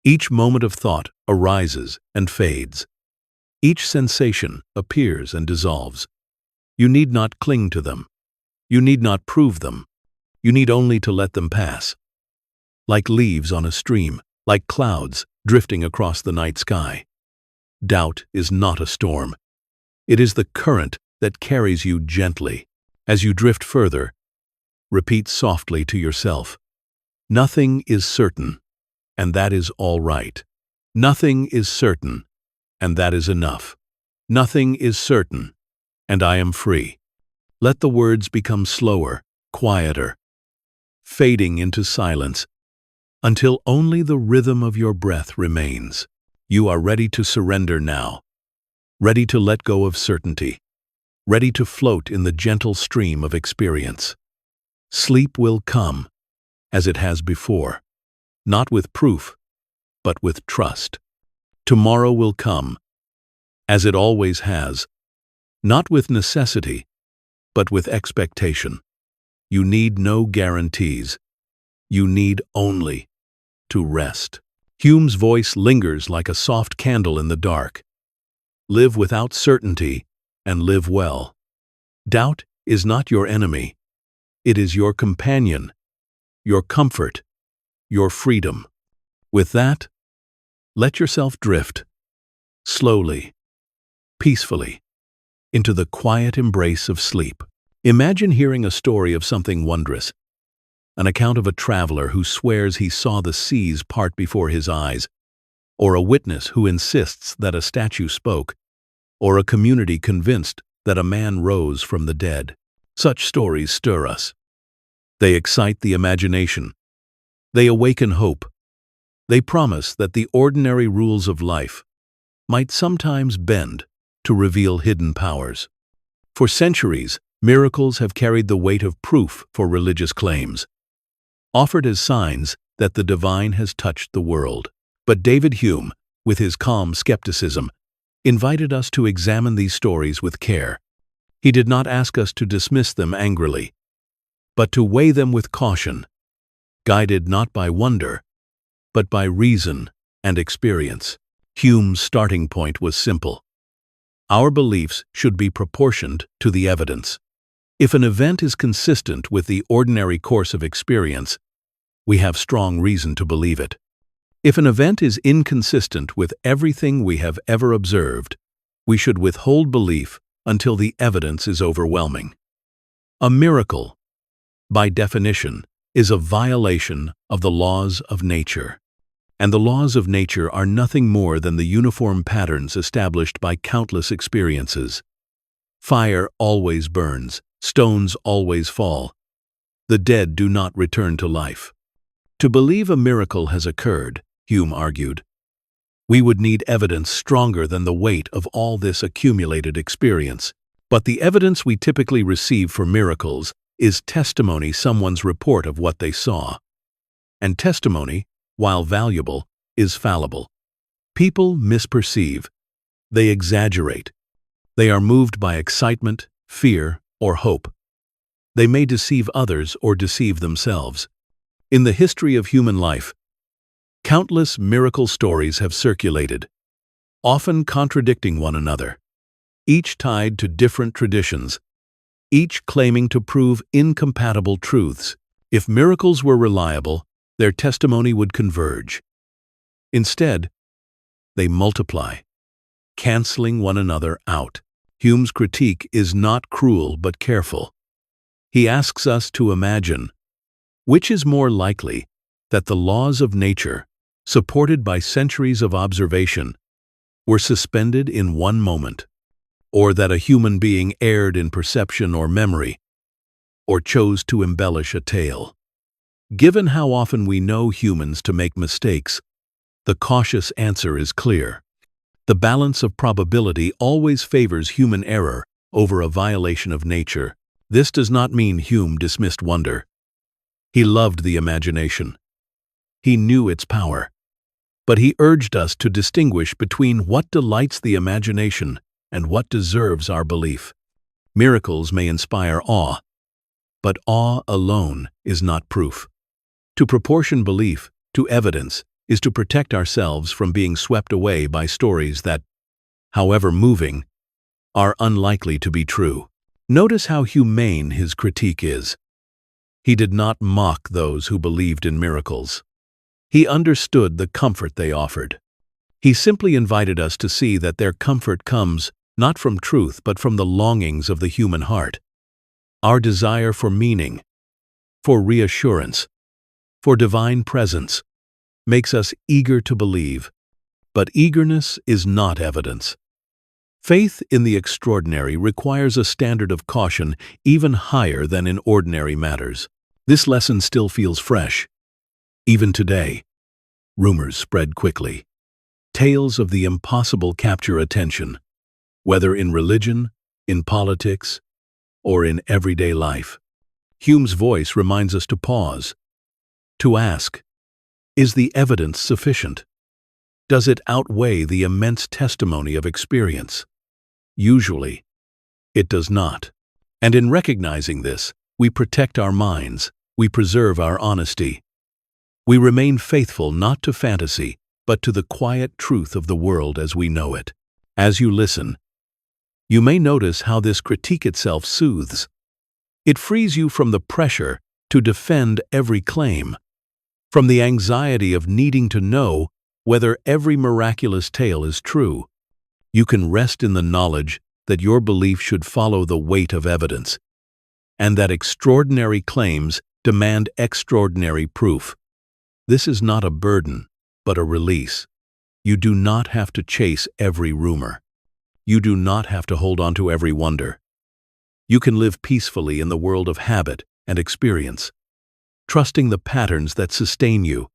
Each moment of thought arises and fades. Each sensation appears and dissolves. You need not cling to them. You need not prove them. You need only to let them pass. Like leaves on a stream, like clouds drifting across the night sky. Doubt is not a storm. It is the current that carries you gently. As you drift further, repeat softly to yourself, "Nothing is certain, and that is all right. Nothing is certain, and that is enough. Nothing is certain, and I am free." Let the words become slower, quieter, fading into silence, until only the rhythm of your breath remains. You are ready to surrender now, ready to let go of certainty, ready to float in the gentle stream of experience. Sleep will come, as it has before, not with proof, but with trust. Tomorrow will come, as it always has, not with necessity, but with expectation. You need no guarantees. You need only to rest. Hume's voice lingers like a soft candle in the dark. Live without certainty and live well. Doubt is not your enemy. It is your companion, your comfort, your freedom. With that, let yourself drift, slowly, peacefully, into the quiet embrace of sleep. Imagine hearing a story of something wondrous, an account of a traveler who swears he saw the seas part before his eyes, or a witness who insists that a statue spoke, or a community convinced that a man rose from the dead. Such stories stir us. They excite the imagination. They awaken hope. They promise that the ordinary rules of life might sometimes bend to reveal hidden powers. For centuries, miracles have carried the weight of proof for religious claims, offered as signs that the divine has touched the world. But David Hume, with his calm skepticism, invited us to examine these stories with care. He did not ask us to dismiss them angrily, but to weigh them with caution, guided not by wonder, but by reason and experience. Hume's starting point was simple. Our beliefs should be proportioned to the evidence. If an event is consistent with the ordinary course of experience, we have strong reason to believe it. If an event is inconsistent with everything we have ever observed, we should withhold belief until the evidence is overwhelming. A miracle, by definition, is a violation of the laws of nature. And the laws of nature are nothing more than the uniform patterns established by countless experiences. Fire always burns, stones always fall. The dead do not return to life. To believe a miracle has occurred, Hume argued, we would need evidence stronger than the weight of all this accumulated experience. But the evidence we typically receive for miracles is testimony, someone's report of what they saw. And testimony, while valuable, is fallible. People misperceive. They exaggerate. They are moved by excitement, fear, or hope. They may deceive others or deceive themselves. In the history of human life, countless miracle stories have circulated, often contradicting one another, each tied to different traditions, each claiming to prove incompatible truths. If miracles were reliable, their testimony would converge. Instead, they multiply, canceling one another out. Hume's critique is not cruel but careful. He asks us to imagine, which is more likely, that the laws of nature, supported by centuries of observation, were suspended in one moment, or that a human being erred in perception or memory, or chose to embellish a tale. Given how often we know humans to make mistakes, the cautious answer is clear. The balance of probability always favors human error over a violation of nature. This does not mean Hume dismissed wonder. He loved the imagination. He knew its power. But he urged us to distinguish between what delights the imagination and what deserves our belief. Miracles may inspire awe, but awe alone is not proof. To proportion belief to evidence is to protect ourselves from being swept away by stories that, however moving, are unlikely to be true. Notice how humane his critique is. He did not mock those who believed in miracles. He understood the comfort they offered. He simply invited us to see that their comfort comes not from truth but from the longings of the human heart. Our desire for meaning, for reassurance, for divine presence, makes us eager to believe, but eagerness is not evidence. Faith in the extraordinary requires a standard of caution even higher than in ordinary matters. This lesson still feels fresh. Even today, rumors spread quickly. Tales of the impossible capture attention, whether in religion, in politics, or in everyday life. Hume's voice reminds us to pause, to ask, is the evidence sufficient? Does it outweigh the immense testimony of experience? Usually, it does not. And in recognizing this, We protect our minds. We preserve our honesty. We remain faithful not to fantasy, but to the quiet truth of the world as we know it. As you listen, you may notice how this critique itself soothes. It frees you from the pressure to defend every claim, from the anxiety of needing to know whether every miraculous tale is true. You can rest in the knowledge that your belief should follow the weight of evidence, and that extraordinary claims demand extraordinary proof. This is not a burden, but a release. You do not have to chase every rumor. You do not have to hold on to every wonder. You can live peacefully in the world of habit and experience, trusting the patterns that sustain you,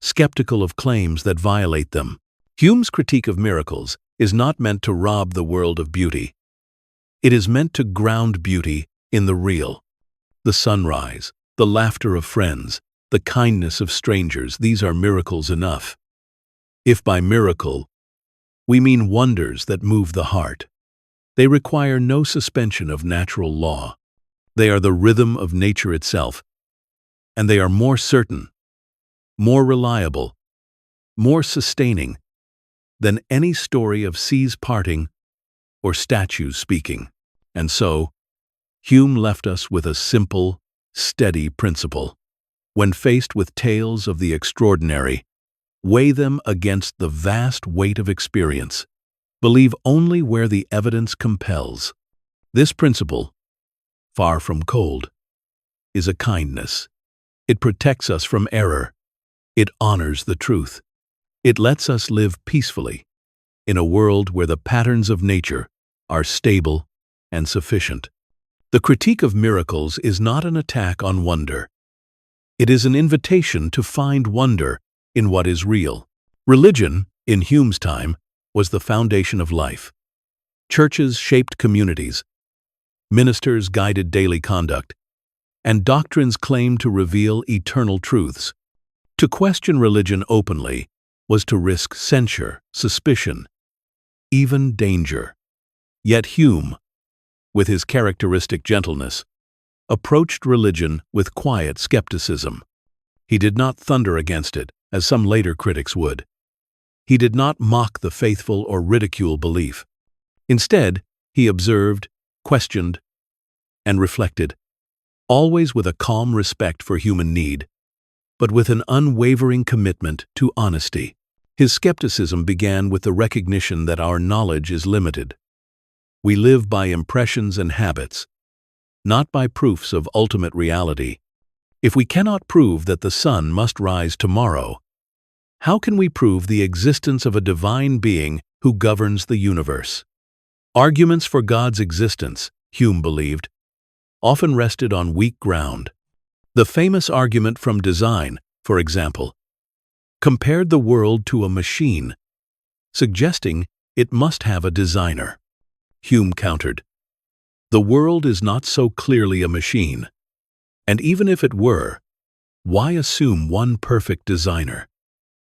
skeptical of claims that violate them. Hume's critique of miracles is not meant to rob the world of beauty. It is meant to ground beauty in the real. The sunrise, the laughter of friends, the kindness of strangers, these are miracles enough. If by miracle, we mean wonders that move the heart, they require no suspension of natural law. They are the rhythm of nature itself, and they are more certain, more reliable, more sustaining than any story of seas parting or statues speaking. And so, Hume left us with a simple, steady principle. When faced with tales of the extraordinary, weigh them against the vast weight of experience. Believe only where the evidence compels. This principle, far from cold, is a kindness. It protects us from error. It honors the truth. It lets us live peacefully in a world where the patterns of nature are stable and sufficient. The critique of miracles is not an attack on wonder. It is an invitation to find wonder in what is real. Religion, in Hume's time, was the foundation of life. Churches shaped communities, ministers guided daily conduct, and doctrines claimed to reveal eternal truths. To question religion openly was to risk censure, suspicion, even danger. Yet Hume, with his characteristic gentleness, approached religion with quiet skepticism. He did not thunder against it, as some later critics would. He did not mock the faithful or ridicule belief. Instead, he observed, questioned, and reflected, always with a calm respect for human need, but with an unwavering commitment to honesty. His skepticism began with the recognition that our knowledge is limited. We live by impressions and habits, not by proofs of ultimate reality. If we cannot prove that the sun must rise tomorrow, how can we prove the existence of a divine being who governs the universe? Arguments for God's existence, Hume believed, often rested on weak ground. The famous argument from design, for example, compared the world to a machine, suggesting it must have a designer. Hume countered, "The world is not so clearly a machine, and even if it were, why assume one perfect designer?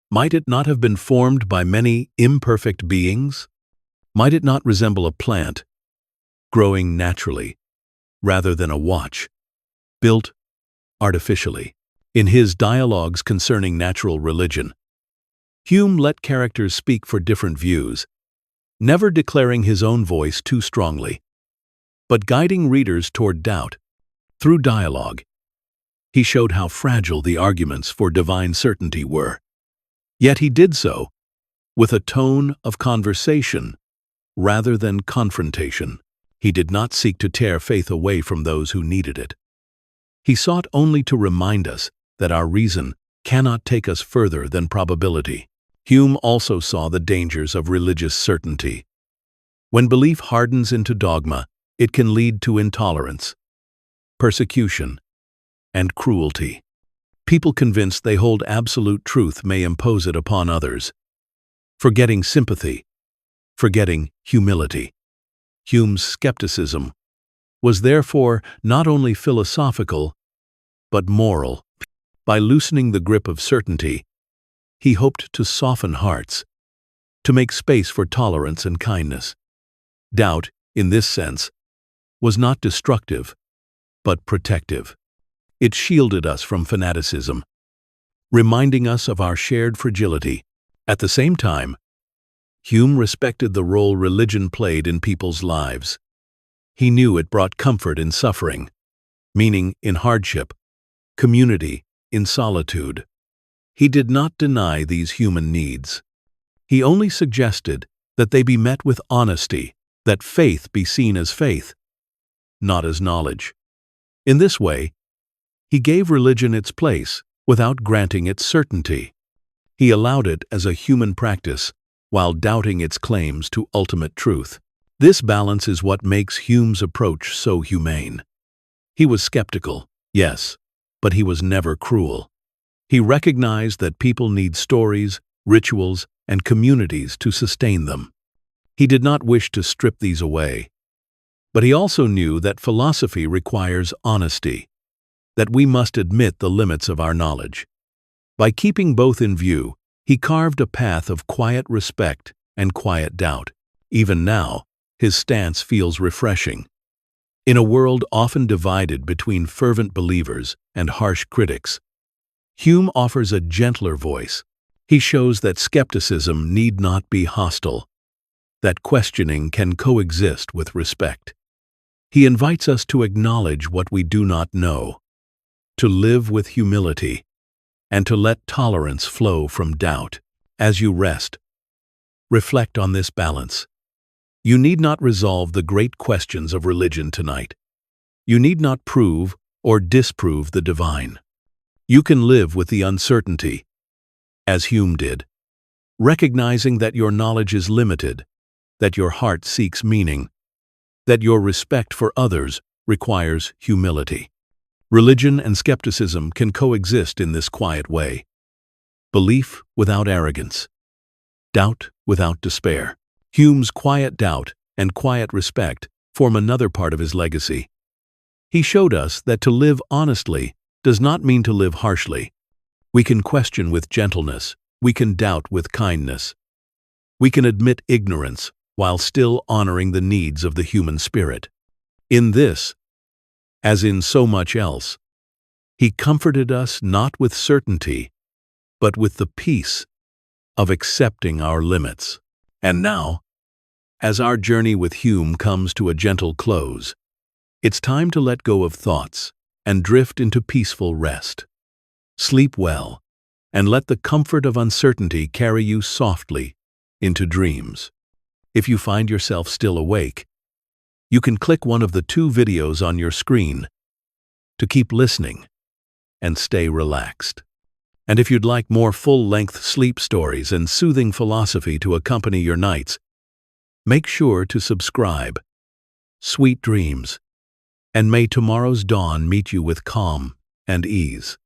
Might it not have been formed by many imperfect beings? Might it not resemble a plant, growing naturally, rather than a watch, built artificially?" In his dialogues concerning natural religion, Hume let characters speak for different views, never declaring his own voice too strongly, but guiding readers toward doubt. Through dialogue, he showed how fragile the arguments for divine certainty were. Yet he did so with a tone of conversation rather than confrontation. He did not seek to tear faith away from those who needed it. He sought only to remind us that our reason cannot take us further than probability. Hume also saw the dangers of religious certainty. When belief hardens into dogma, it can lead to intolerance, persecution, and cruelty. People convinced they hold absolute truth may impose it upon others, forgetting sympathy, forgetting humility. Hume's skepticism was therefore not only philosophical, but moral. By loosening the grip of certainty, he hoped to soften hearts, to make space for tolerance and kindness. Doubt, in this sense, was not destructive. but protective. It shielded us from fanaticism, reminding us of our shared fragility. At the same time, Hume respected the role religion played in people's lives. He knew it brought comfort in suffering, meaning in hardship, community in solitude. He did not deny these human needs. He only suggested that they be met with honesty, that faith be seen as faith, not as knowledge. In this way, he gave religion its place without granting it certainty. He allowed it as a human practice while doubting its claims to ultimate truth. This balance is what makes Hume's approach so humane. He was skeptical, yes, but he was never cruel. He recognized that people need stories, rituals, and communities to sustain them. He did not wish to strip these away. But he also knew that philosophy requires honesty, that we must admit the limits of our knowledge. By keeping both in view, he carved a path of quiet respect and quiet doubt. Even now, his stance feels refreshing. In a world often divided between fervent believers and harsh critics, Hume offers a gentler voice. He shows that skepticism need not be hostile, that questioning can coexist with respect. He invites us to acknowledge what we do not know, to live with humility, and to let tolerance flow from doubt. As you rest, reflect on this balance. You need not resolve the great questions of religion tonight. You need not prove or disprove the divine. You can live with the uncertainty, as Hume did, recognizing that your knowledge is limited, that your heart seeks meaning, that your respect for others requires humility. Religion and skepticism can coexist in this quiet way. Belief without arrogance, doubt without despair. Hume's quiet doubt and quiet respect form another part of his legacy. He showed us that to live honestly does not mean to live harshly. We can question with gentleness. We can doubt with kindness. We can admit ignorance while still honoring the needs of the human spirit. In this, as in so much else, he comforted us not with certainty, but with the peace of accepting our limits. And now, as our journey with Hume comes to a gentle close, it's time to let go of thoughts and drift into peaceful rest. Sleep well, and let the comfort of uncertainty carry you softly into dreams. If you find yourself still awake, you can click one of the 2 videos on your screen to keep listening and stay relaxed. And if you'd like more full-length sleep stories and soothing philosophy to accompany your nights, make sure to subscribe. Sweet dreams, and may tomorrow's dawn meet you with calm and ease.